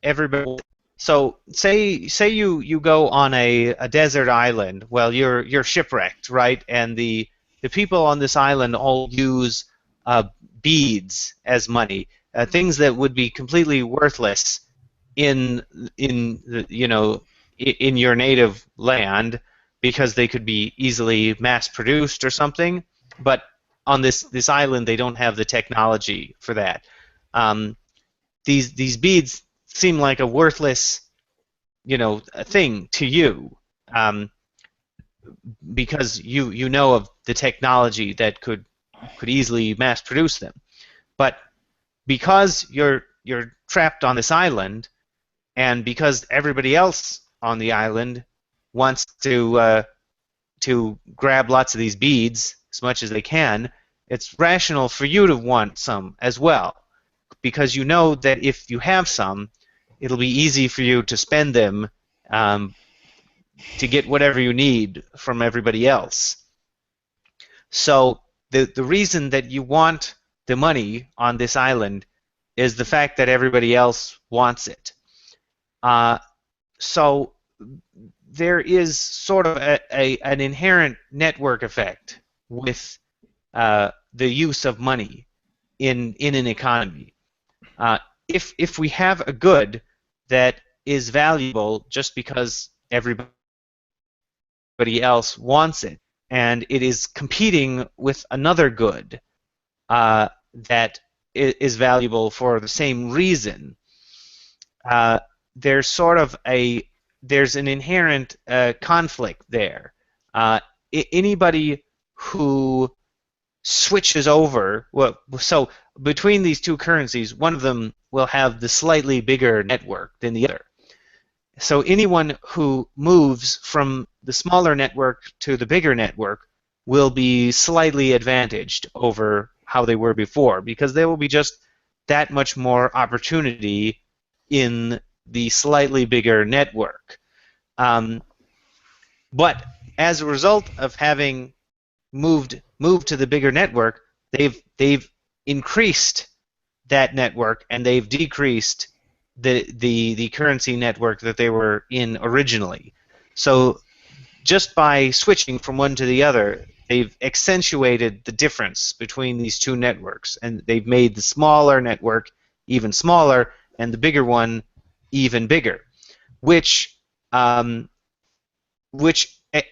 Everybody. So say you go on a desert island. Well, you're shipwrecked, right? And the people on this island all use beads as money. Things that would be completely worthless in your native land, because they could be easily mass-produced or something. But on this island, they don't have the technology for that. These beads seem like a worthless, a thing to you, because you know of the technology that could easily mass-produce them. But because you're trapped on this island, and because everybody else on the island wants to grab lots of these beads as much as they can, it's rational for you to want some as well, because you know that if you have some, it'll be easy for you to spend them to get whatever you need from everybody else. So the reason that you want the money on this island is the fact that everybody else wants it. So there is sort of an inherent network effect with the use of money in an economy. If we have a good that is valuable just because everybody else wants it, and it is competing with another good that is valuable for the same reason, there's an inherent conflict there. Anybody who switches over, so between these two currencies, one of them will have the slightly bigger network than the other. So anyone who moves from the smaller network to the bigger network will be slightly advantaged over how they were before, because there will be just that much more opportunity in the slightly bigger network. But as a result of having moved to the bigger network, they've increased that network, and they've decreased the currency network that they were in originally. So just by switching from one to the other, they've accentuated the difference between these two networks, and they've made the smaller network even smaller and the bigger one even bigger, which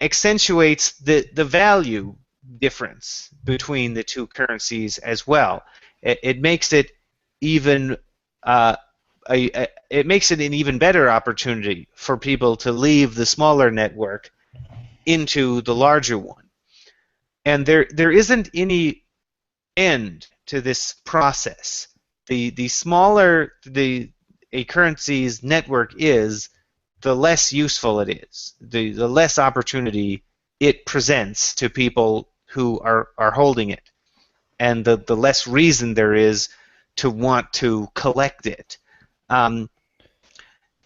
accentuates the value difference between the two currencies as well. It makes it even it makes it an even better opportunity for people to leave the smaller network into the larger one. And there isn't any end to this process. The smaller a currency's network is, the less useful it is, the less opportunity it presents to people who are holding it, and the less reason there is to want to collect it.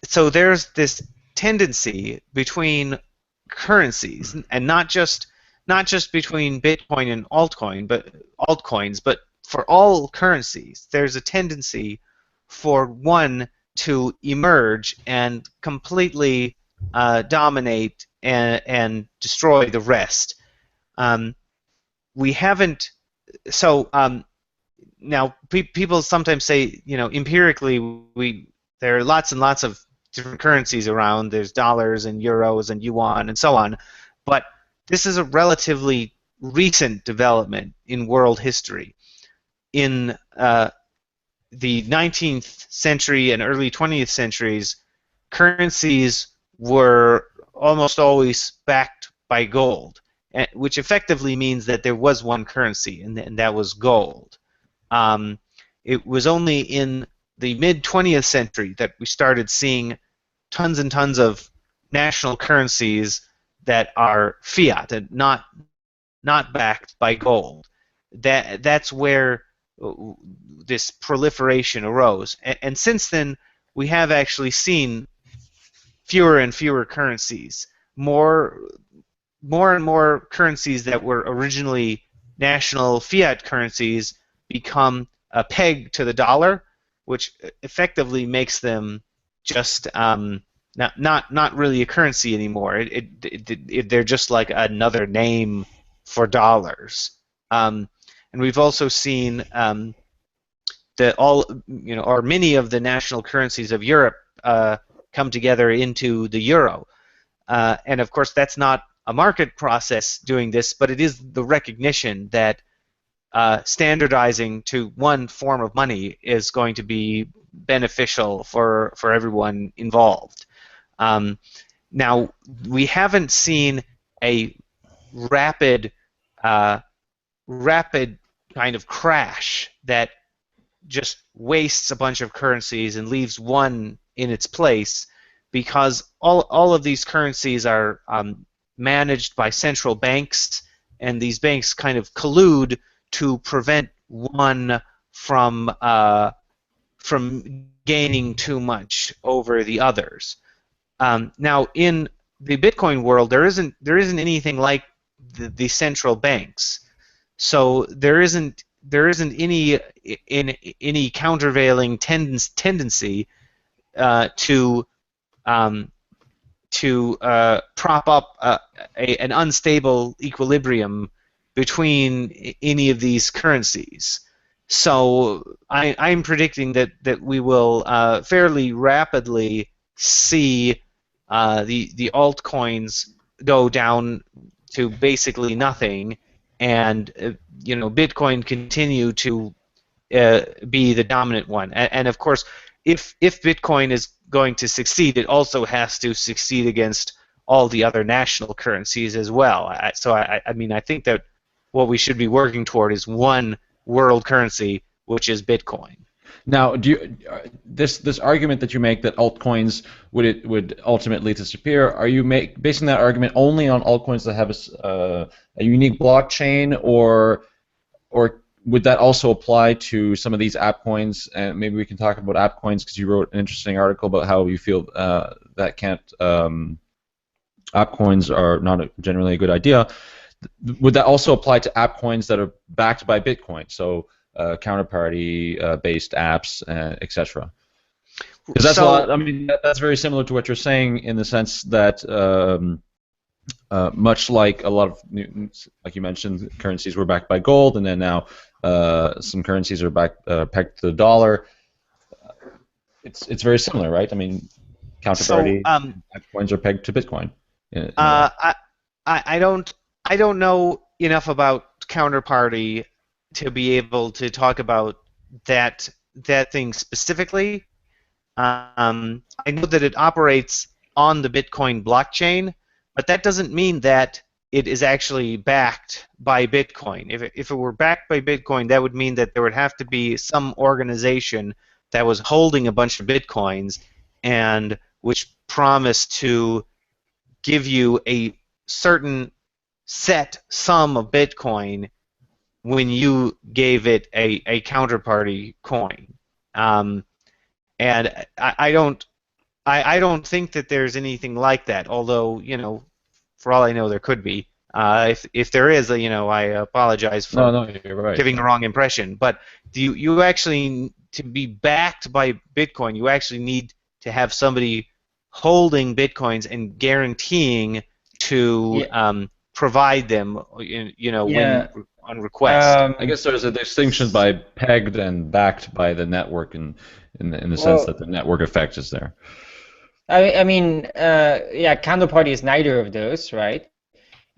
So there's this tendency between currencies, and not just between Bitcoin and altcoins, but for all currencies, there's a tendency for one to emerge and completely dominate and destroy the rest. We haven't. So now people sometimes say, empirically, there are lots and lots of different currencies around. There's dollars and euros and yuan and so on, but this is a relatively recent development in world history. In the 19th century and early 20th centuries, currencies were almost always backed by gold, which effectively means that there was one currency, and that was gold. It was only in the mid-20th century that we started seeing tons and tons of national currencies that are fiat and not backed by gold. That's where this proliferation arose, and since then we have actually seen fewer and fewer currencies. More and more currencies that were originally national fiat currencies become a peg to the dollar, which effectively makes them just not really a currency anymore. They're just like another name for dollars. And we've also seen many of the national currencies of Europe come together into the euro. And of course, that's not a market process doing this, but it is the recognition that standardizing to one form of money is going to be beneficial for everyone involved. Now, we haven't seen a rapid kind of crash that just wastes a bunch of currencies and leaves one in its place, because all of these currencies are managed by central banks, and these banks kind of collude to prevent one from gaining too much over the others. Now, in the Bitcoin world, there isn't anything like the central banks. So there isn't any countervailing tendency to prop up an unstable equilibrium between any of these currencies. So I'm predicting that we will fairly rapidly see the altcoins go down to basically nothing, and Bitcoin continue to be the dominant one. And of course, if Bitcoin is going to succeed, it also has to succeed against all the other national currencies as well. So I think that what we should be working toward is one world currency, which is Bitcoin. Now, this argument that you make that altcoins would ultimately disappear, are you basing that argument only on altcoins that have a unique blockchain, or would that also apply to some of these Appcoins? And maybe we can talk about Appcoins, because you wrote an interesting article about how you feel that Appcoins are not generally a good idea. Would that also apply to Appcoins that are backed by Bitcoin? So counterparty-based apps, etc. Because that's a lot. I mean, that's very similar to what you're saying, in the sense that much like a lot of, like you mentioned, currencies were backed by gold, and then now some currencies are pegged to the dollar. It's very similar, right? I mean, counterparty coins are pegged to Bitcoin. In a way. I don't know enough about counterparty to be able to talk about that thing specifically. I know that it operates on the Bitcoin blockchain, but that doesn't mean that it is actually backed by Bitcoin. If it were backed by Bitcoin, that would mean that there would have to be some organization that was holding a bunch of Bitcoins and which promised to give you a certain set sum of Bitcoin when you gave it a counterparty coin. And I don't think that there's anything like that. Although, you know, for all I know, there could be. If there is, you know, I apologize for you're right. giving the wrong impression. But you actually, to be backed by Bitcoin, you actually need to have somebody holding Bitcoins and guaranteeing to provide them, you know, when on request. I guess there's a distinction by pegged and backed by the network, in the sense that the network effect is there. I mean, counterparty is neither of those, right?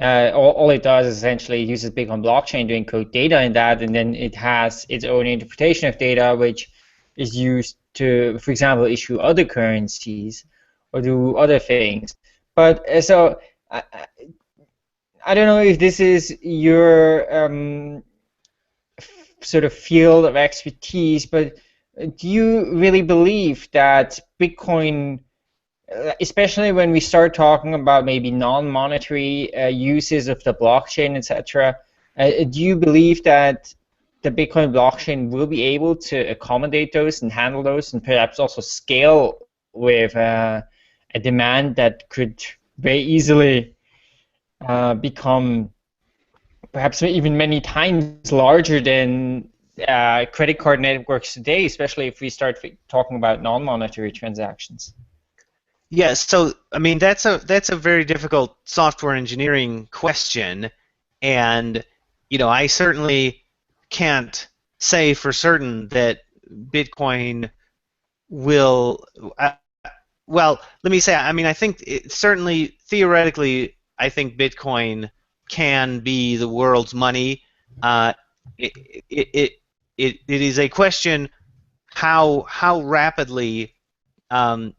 All it does is essentially uses Bitcoin blockchain to encode data in that, and then it has its own interpretation of data, which is used to, for example, issue other currencies or do other things. But so I don't know if this is your sort of field of expertise, but do you really believe that Bitcoin, especially when we start talking about maybe non-monetary uses of the blockchain, etc., do you believe that the Bitcoin blockchain will be able to accommodate those and handle those, and perhaps also scale with a demand that could very easily become perhaps even many times larger than credit card networks today, especially if we start talking about non-monetary transactions? Yes, so I mean that's a very difficult software engineering question, and you know I certainly can't say for certain that Bitcoin will. Well, let me say, I mean I think certainly theoretically I think Bitcoin can be the world's money. It is a question how rapidly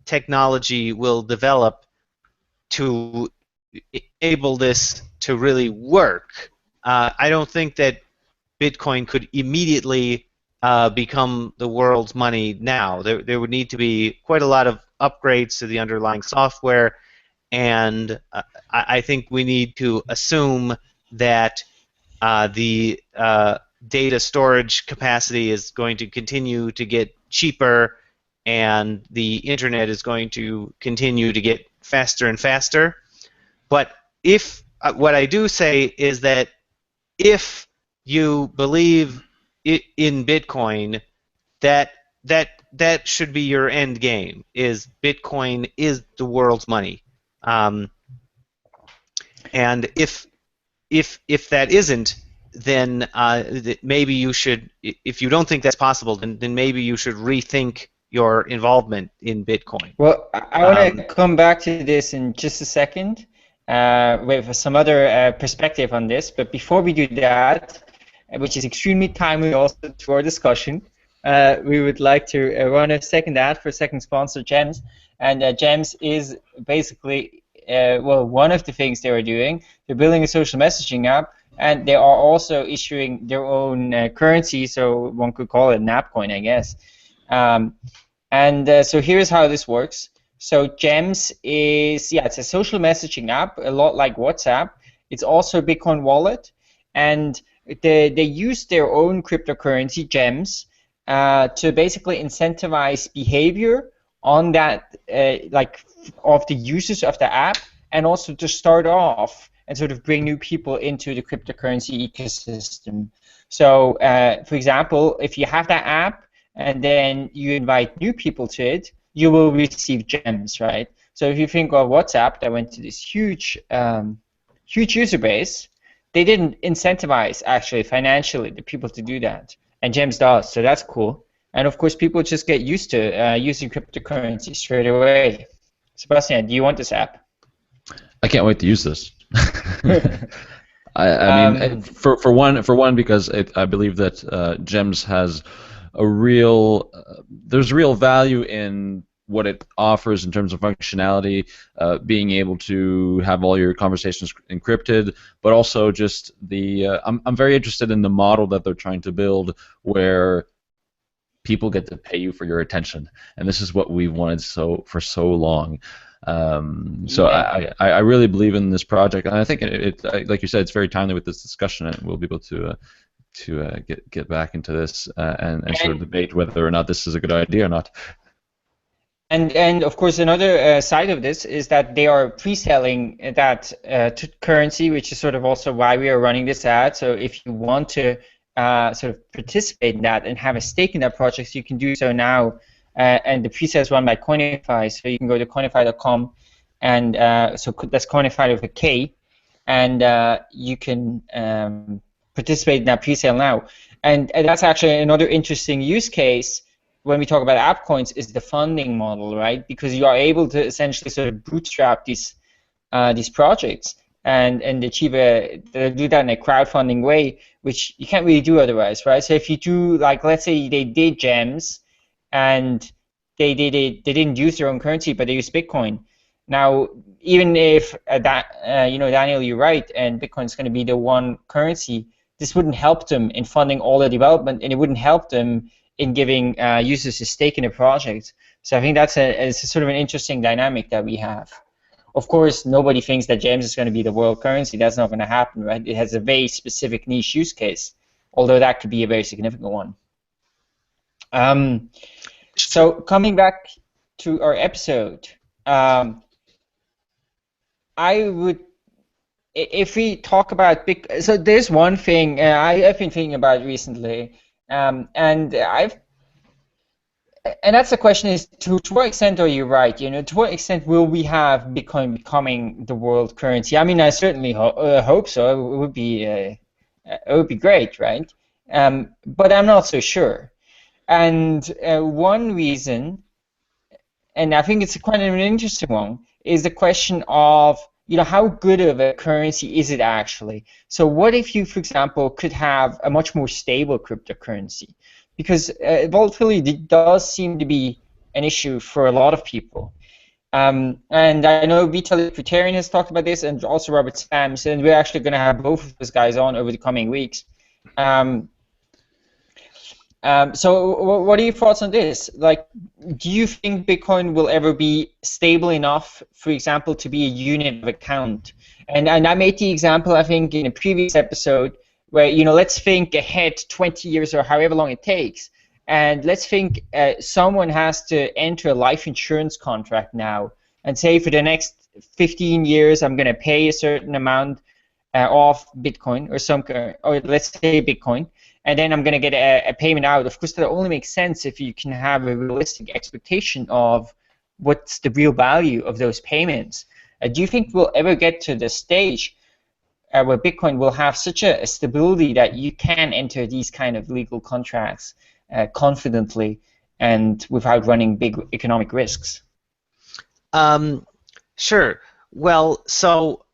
technology will develop to enable this to really work. I don't think that Bitcoin could immediately become the world's money now. There would need to be quite a lot of upgrades to the underlying software, and I think we need to assume that the data storage capacity is going to continue to get cheaper, and the internet is going to continue to get faster and faster. But if what I do say is that if you believe in Bitcoin, that should be your end game. Is Bitcoin is the world's money, and if that isn't, then maybe you should. If you don't think that's possible, then maybe you should rethink your involvement in Bitcoin. Well, I want to come back to this in just a second with some other perspective on this. But before we do that, which is extremely timely also to our discussion, we would like to run a second ad for a second sponsor, Gems. And Gems is basically, well, one of the things they are doing. They're building a social messaging app, and they are also issuing their own currency, so one could call it an Appcoin, I guess. So here's how this works. So Gems is, it's a social messaging app, a lot like WhatsApp. It's also a Bitcoin wallet, and they use their own cryptocurrency, Gems, to basically incentivize behavior on that, of the users of the app, and also to start off and sort of bring new people into the cryptocurrency ecosystem. So, for example, if you have that app and then you invite new people to it, you will receive Gems, right? So if you think of WhatsApp, that went to this huge huge user base, they didn't incentivize actually financially the people to do that, and Gems does, so that's cool. And of course, people just get used to using cryptocurrency straight away. Sébastien, do you want this app? I can't wait to use this. I mean, for one, because I believe that Gems has a real there's real value in what it offers in terms of functionality, being able to have all your conversations encrypted, but also just the I'm very interested in the model that they're trying to build, where people get to pay you for your attention, and this is what we've wanted for so long. So Yeah. I really believe in this project, and I think like you said, it's very timely with this discussion, and we'll be able to get back into this and sort of debate whether or not this is a good idea or not. And of course, another side of this is that they are pre-selling that currency, which is sort of also why we are running this ad. So if you want to sort of participate in that and have a stake in that project, you can do so now. And the pre-sale is run by Coinify, so you can go to coinify.com, and so that's Coinify with a K, and you can participate in that pre-sale now. And that's actually another interesting use case when we talk about Appcoins, is the funding model, right? Because you are able to essentially sort of bootstrap these projects and achieve do that in a crowdfunding way, which you can't really do otherwise, right? So if you do, like, let's say they did Gems, and they didn't use their own currency, but they used Bitcoin. Now, even if Daniel, you're right, and Bitcoin is going to be the one currency, this wouldn't help them in funding all the development, and it wouldn't help them in giving users a stake in the project. So I think that's it's a sort of an interesting dynamic that we have. Of course, nobody thinks that Gems is going to be the world currency. That's not going to happen, right? It has a very specific niche use case, although that could be a very significant one. So coming back to our episode, I would, if we talk about big, so there's one thing I've been thinking about recently, and that's the question: is to what extent are you right? You know, to what extent will we have Bitcoin becoming the world currency? I mean, I certainly hope so. It would be great, right? But I'm not so sure. And one reason, and I think it's quite an interesting one, is the question of, you know, how good of a currency is it actually? So what if you, for example, could have a much more stable cryptocurrency? Because volatility does seem to be an issue for a lot of people. And I know Libertarian has talked about this, and also Robert Sams, and we're actually going to have both of those guys on over the coming weeks. So what are your thoughts on this? Like, do you think Bitcoin will ever be stable enough, for example, to be a unit of account? And I made the example, I think, in a previous episode, where, you know, let's think ahead 20 years or however long it takes, and let's think someone has to enter a life insurance contract now and say for the next 15 years I'm going to pay a certain amount of Bitcoin or let's say Bitcoin, and then I'm going to get a payment out. Of course, that only makes sense if you can have a realistic expectation of what's the real value of those payments. Do you think we'll ever get to the stage where Bitcoin will have such a stability that you can enter these kind of legal contracts confidently and without running big economic risks? Sure. Well, so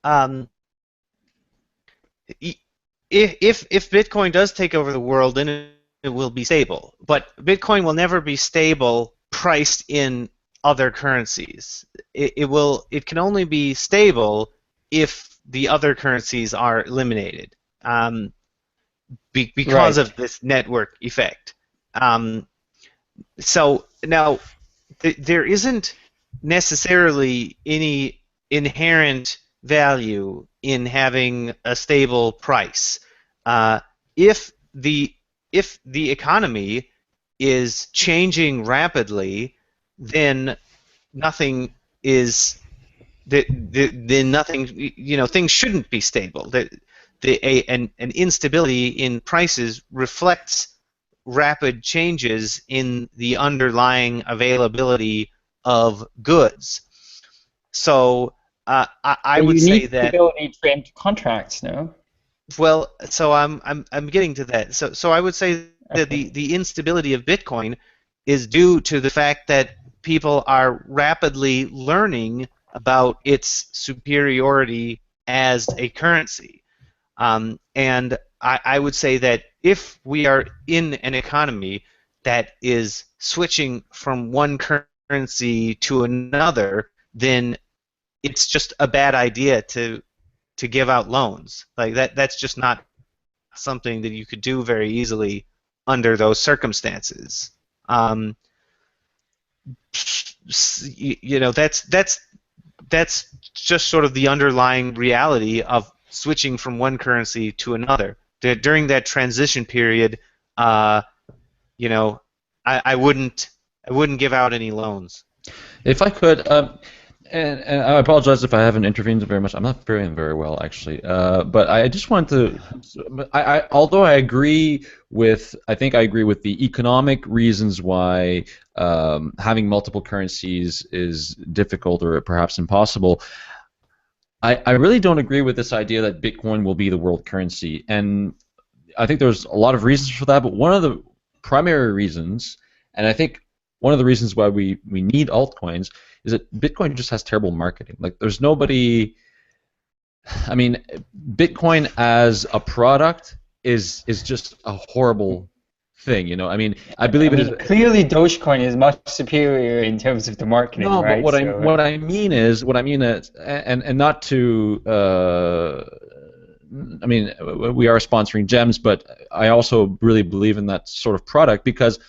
if Bitcoin does take over the world, then it will be stable. But Bitcoin will never be stable priced in other currencies. It can only be stable if the other currencies are eliminated, because of this network effect. So now there isn't necessarily any inherent value in having a stable price. If the economy is changing rapidly, then nothing is then nothing, you know, things shouldn't be stable. An instability in prices reflects rapid changes in the underlying availability of goods. So I But would you say need that. stability to enter contracts, no? Well, so I'm getting to that. So I would say that Okay. the instability of Bitcoin is due to the fact that people are rapidly learning about its superiority as a currency. And I would say that if we are in an economy that is switching from one currency to another, then it's just a bad idea to give out loans. Like that's just not something that you could do very easily under those circumstances. Um, you know, that's just sort of the underlying reality of switching from one currency to another. During that transition period, uh, you know, I wouldn't give out any loans. If I could, and I apologize if I haven't intervened very much. I'm not feeling very well, actually. But I just want to, although I agree with, I think I agree with the economic reasons why having multiple currencies is difficult or perhaps impossible. I really don't agree with this idea that Bitcoin will be the world currency. And I think there's a lot of reasons for that, but one of the primary reasons, and I think one of the reasons why we need altcoins, is that Bitcoin just has terrible marketing. Like, there's nobody. I mean, Bitcoin as a product is just a horrible thing. You know, I mean, I believe I it is. mean, clearly Dogecoin is much superior in terms of the marketing, No, but right? what I mean is and not to. I mean, we are sponsoring GEMS, but I also really believe in that sort of product because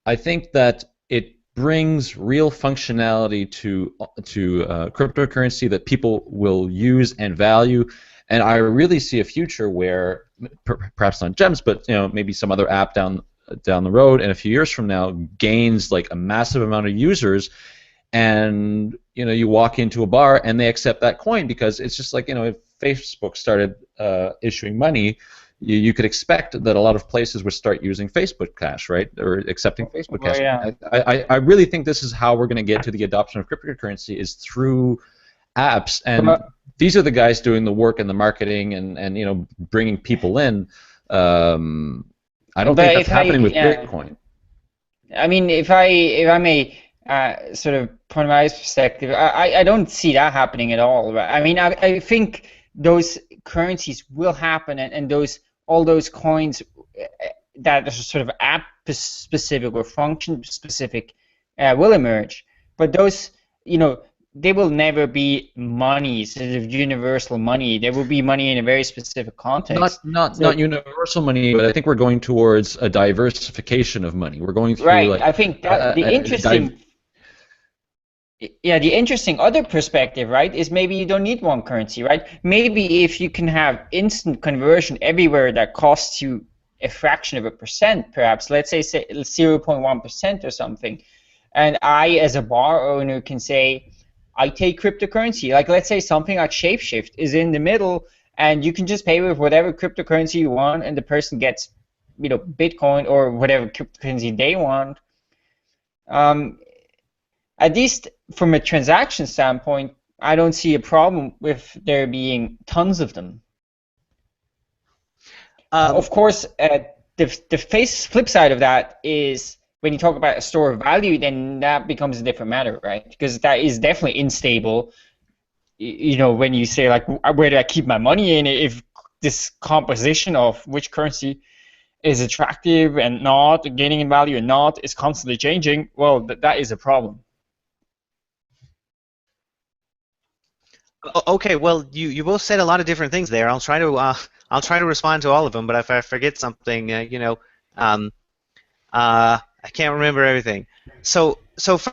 I think that it brings real functionality to cryptocurrency that people will use and value, and I really see a future where perhaps not GEMS, but maybe some other app down the road, and a few years from now gains like a massive amount of users, and you walk into a bar and they accept that coin because it's just like if Facebook started issuing money, you could expect that a lot of places would start using Facebook Cash, right, or accepting Facebook Cash. Yeah. I really think this is how we're going to get to the adoption of cryptocurrency, is through apps, and these are the guys doing the work and the marketing and bringing people in. I don't think that's happening with Bitcoin. I mean, if I may sort of from my perspective, I don't see that happening at all. Right? I mean, I think those currencies will happen, and all those coins that are sort of app specific or function specific will emerge. But those, they will never be money, sort of universal money. There will be money in a very specific context. Not universal money, but I think we're going towards a diversification of money. We're going through right. I think that the interesting other perspective, right, is maybe you don't need one currency, right? Maybe if you can have instant conversion everywhere that costs you a fraction of a percent, perhaps, let's say 0.1% or something, and I, as a bar owner, can say, I take cryptocurrency. Like, let's say something like ShapeShift is in the middle, and you can just pay with whatever cryptocurrency you want, and the person gets, Bitcoin or whatever cryptocurrency they want. At least from a transaction standpoint, I don't see a problem with there being tons of them. Of course, the flip side of that is when you talk about a store of value, then that becomes a different matter, right? Because that is definitely unstable. When you say, like, where do I keep my money in, if this composition of which currency is attractive and not, gaining in value and not, is constantly changing, well, that is a problem. Okay, well, you both said a lot of different things there. I'll try to respond to all of them, but if I forget something, I can't remember everything. So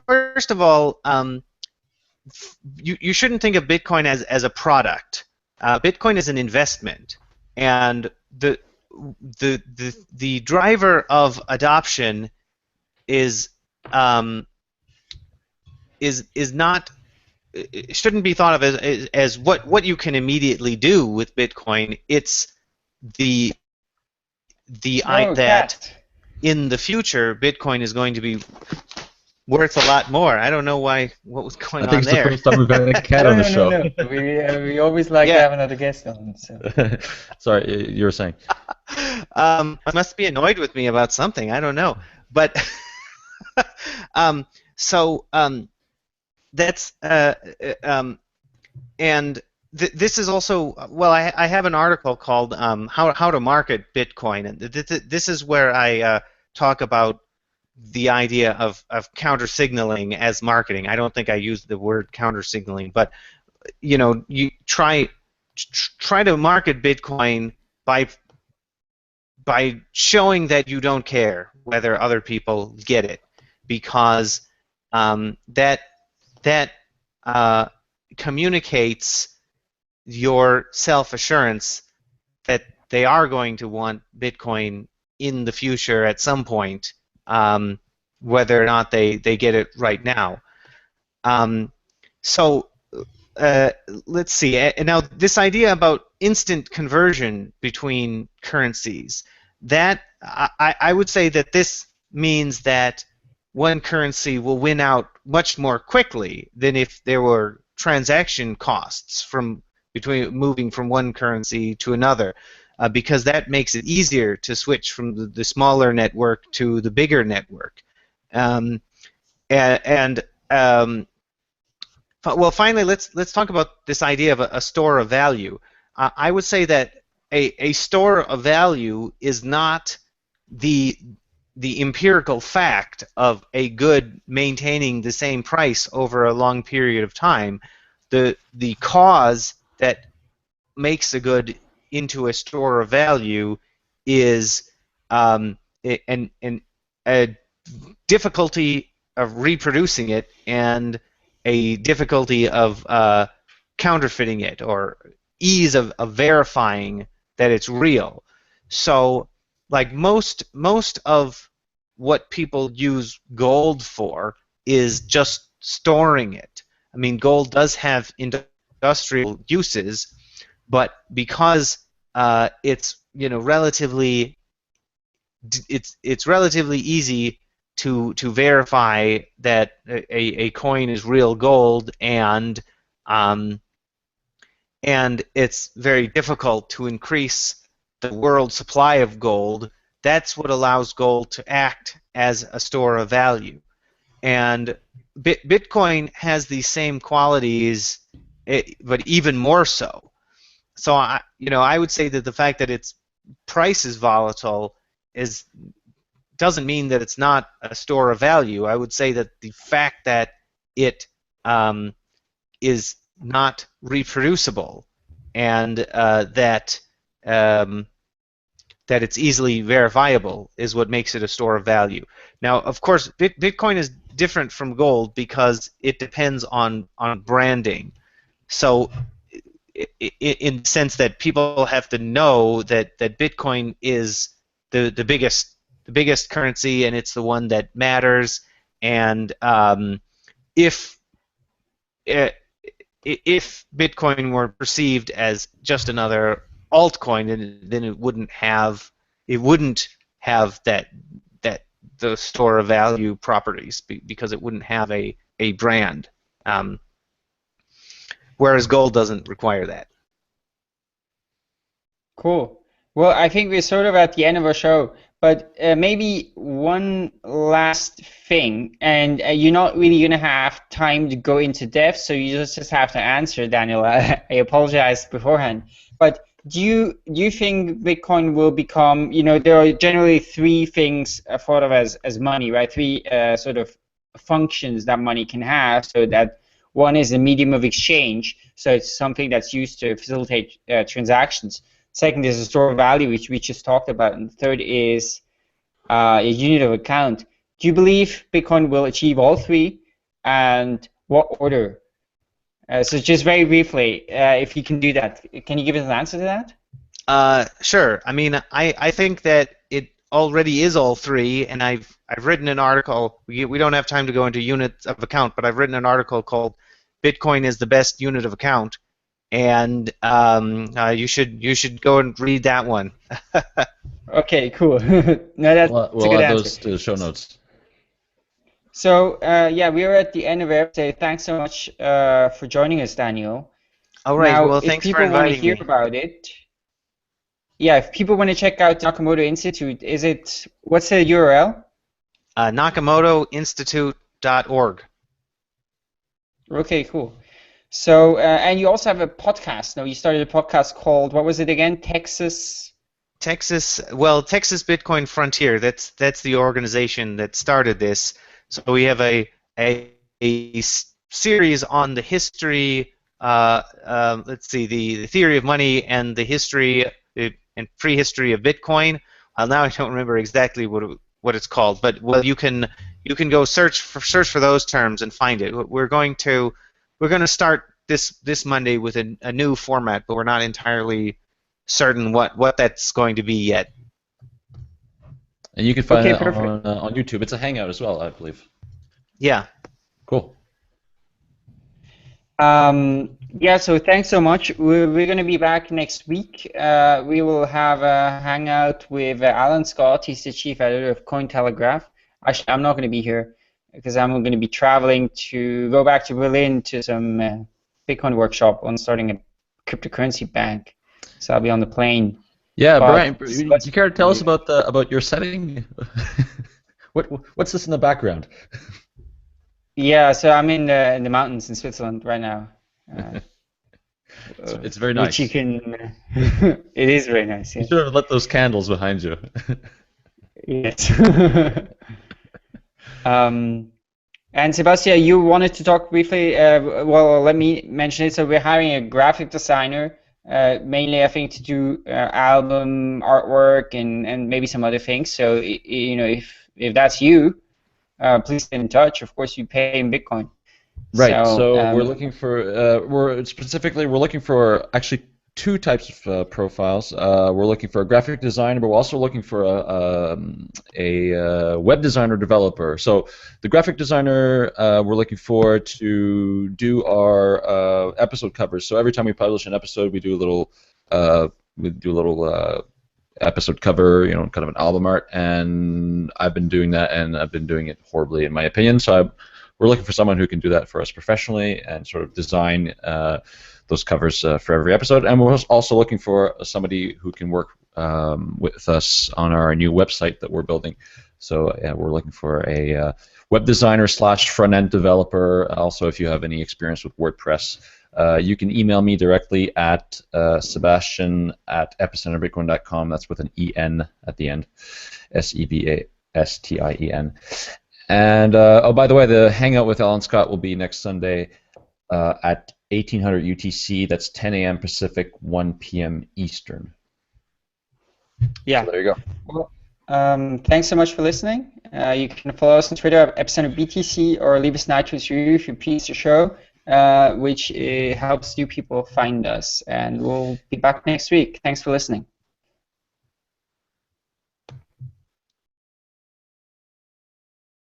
first of all, you shouldn't think of Bitcoin as a product. Bitcoin is an investment, and the driver of adoption is not. It shouldn't be thought of as what you can immediately do with Bitcoin. It's the idea that in the future Bitcoin is going to be worth a lot more. I don't know what was going I think on it's the there. first time we've had a cat on the show. No. We always like to Yeah. have another guest on. So. Sorry, you were saying. I must be annoyed with me about something. I don't know, but that's and this is also, well, I have an article called how to market Bitcoin, and this is where I talk about the idea of counter signaling as marketing. I don't think I used the word counter signaling, but you try to market Bitcoin by showing that you don't care whether other people get it, because that communicates your self-assurance that they are going to want Bitcoin in the future at some point, whether or not they get it right now. Let's see. And now this idea about instant conversion between currencies, that I would say that this means that one currency will win out much more quickly than if there were transaction costs between moving from one currency to another, because that makes it easier to switch from the smaller network to the bigger network. Well, finally, let's talk about this idea of a store of value. I would say that a store of value is not the empirical fact of a good maintaining the same price over a long period of time. The cause that makes a good into a store of value is a difficulty of reproducing it and a difficulty of counterfeiting it, or ease of verifying that it's real. So, like most of what people use gold for is just storing it. I mean, gold does have industrial uses, but because it's relatively easy to verify that a coin is real gold, and it's very difficult to increase the world supply of gold. That's what allows gold to act as a store of value. And Bitcoin has these same qualities, but even more so. So I would say that the fact that its price is volatile doesn't mean that it's not a store of value. I would say that the fact that it is not reproducible, and that it's easily verifiable, is what makes it a store of value. Now, of course, Bitcoin is different from gold because it depends on branding. So, in the sense that people have to know that Bitcoin is the biggest currency, and it's the one that matters. And if Bitcoin were perceived as just another altcoin, then it wouldn't have that the store of value properties, because it wouldn't have a brand. Whereas gold doesn't require that. Cool. Well, I think we're sort of at the end of our show, but maybe one last thing, and you're not really going to have time to go into depth, so you just have to answer, Daniel. I apologize beforehand. But do you think Bitcoin will become, there are generally three things thought of as money, right? Three sort of functions that money can have. So that one is a medium of exchange, so it's something that's used to facilitate transactions. Second is a store of value, which we just talked about, and the third is a unit of account. Do you believe Bitcoin will achieve all three, and what order? So just very briefly, if you can do that, can you give us an answer to that? Sure. I mean, I think that it already is all three, and I've written an article. We don't have time to go into units of account, but I've written an article called "Bitcoin is the best unit of account," and you should go and read that one. Okay, cool. No, that's a We'll good add answer. those to the show notes. So yeah, we are at the end of our episode. Thanks so much for joining us, Daniel. All right. Now, Well, if thanks for people want to inviting hear me. about it, yeah, if people want to check out the Nakamoto Institute, what's the URL? NakamotoInstitute.org. Okay, cool. So, and you also have a podcast. No, you started a podcast called, what was it again? Texas Bitcoin Frontier. That's the organization that started this. So we have a series on the history. Let's see, the theory of money and the history and prehistory of Bitcoin. Now I don't remember exactly what it's called, but well, you can go search for those terms and find it. We're going to start this Monday with a new format, but we're not entirely certain what that's going to be yet. And you can find Okay, it perfect. on YouTube. It's a Hangout as well, I believe. Yeah. Cool. Yeah, so thanks so much. We're going to be back next week. We will have a hangout with Alan Scott. He's the chief editor of Cointelegraph. Actually, I'm not going to be here because I'm going to be traveling to go back to Berlin to some Bitcoin workshop on starting a cryptocurrency bank. So I'll be on the plane. Yeah, But Brian, do you care to tell us about your setting? What's this in the background? Yeah, so I'm in the mountains in Switzerland right now. It's very nice. Which you can. It is very nice. You Yeah. should have let those candles behind you. Yes. And Sébastien, you wanted to talk briefly. Well, let me mention it. So we're hiring a graphic designer, mainly I think to do album artwork and maybe some other things. So you know, if that's you, please get in touch. Of course, you pay in Bitcoin. Right. So we're Um, looking for we're looking for actually two types of profiles. We're looking for a graphic designer, but we're also looking for a web designer developer. So the graphic designer we're looking for to do our episode covers. So every time we publish an episode, we do a little episode cover, you know, kind of an album art, and I've been doing that, and I've been doing it horribly, in my opinion. So we're looking for someone who can do that for us professionally and sort of design those covers for every episode. And we're also looking for somebody who can work with us on our new website that we're building. So we're looking for a web designer / front-end developer. Also, if you have any experience with WordPress, you can email me directly at Sébastien@epicenterbitcoin.com. That's with an EN at the end, Sebastien. And oh, by the way, the hangout with Alan Scott will be next Sunday at 1800 UTC. That's 10 a.m. Pacific, 1 p.m. Eastern. yeah. So there you go. Well, thanks so much for listening. You can follow us on Twitter at Epicenter BTC or leave us an iTunes review if you please the show, which helps new people find us. And we'll be back next week. Thanks for listening.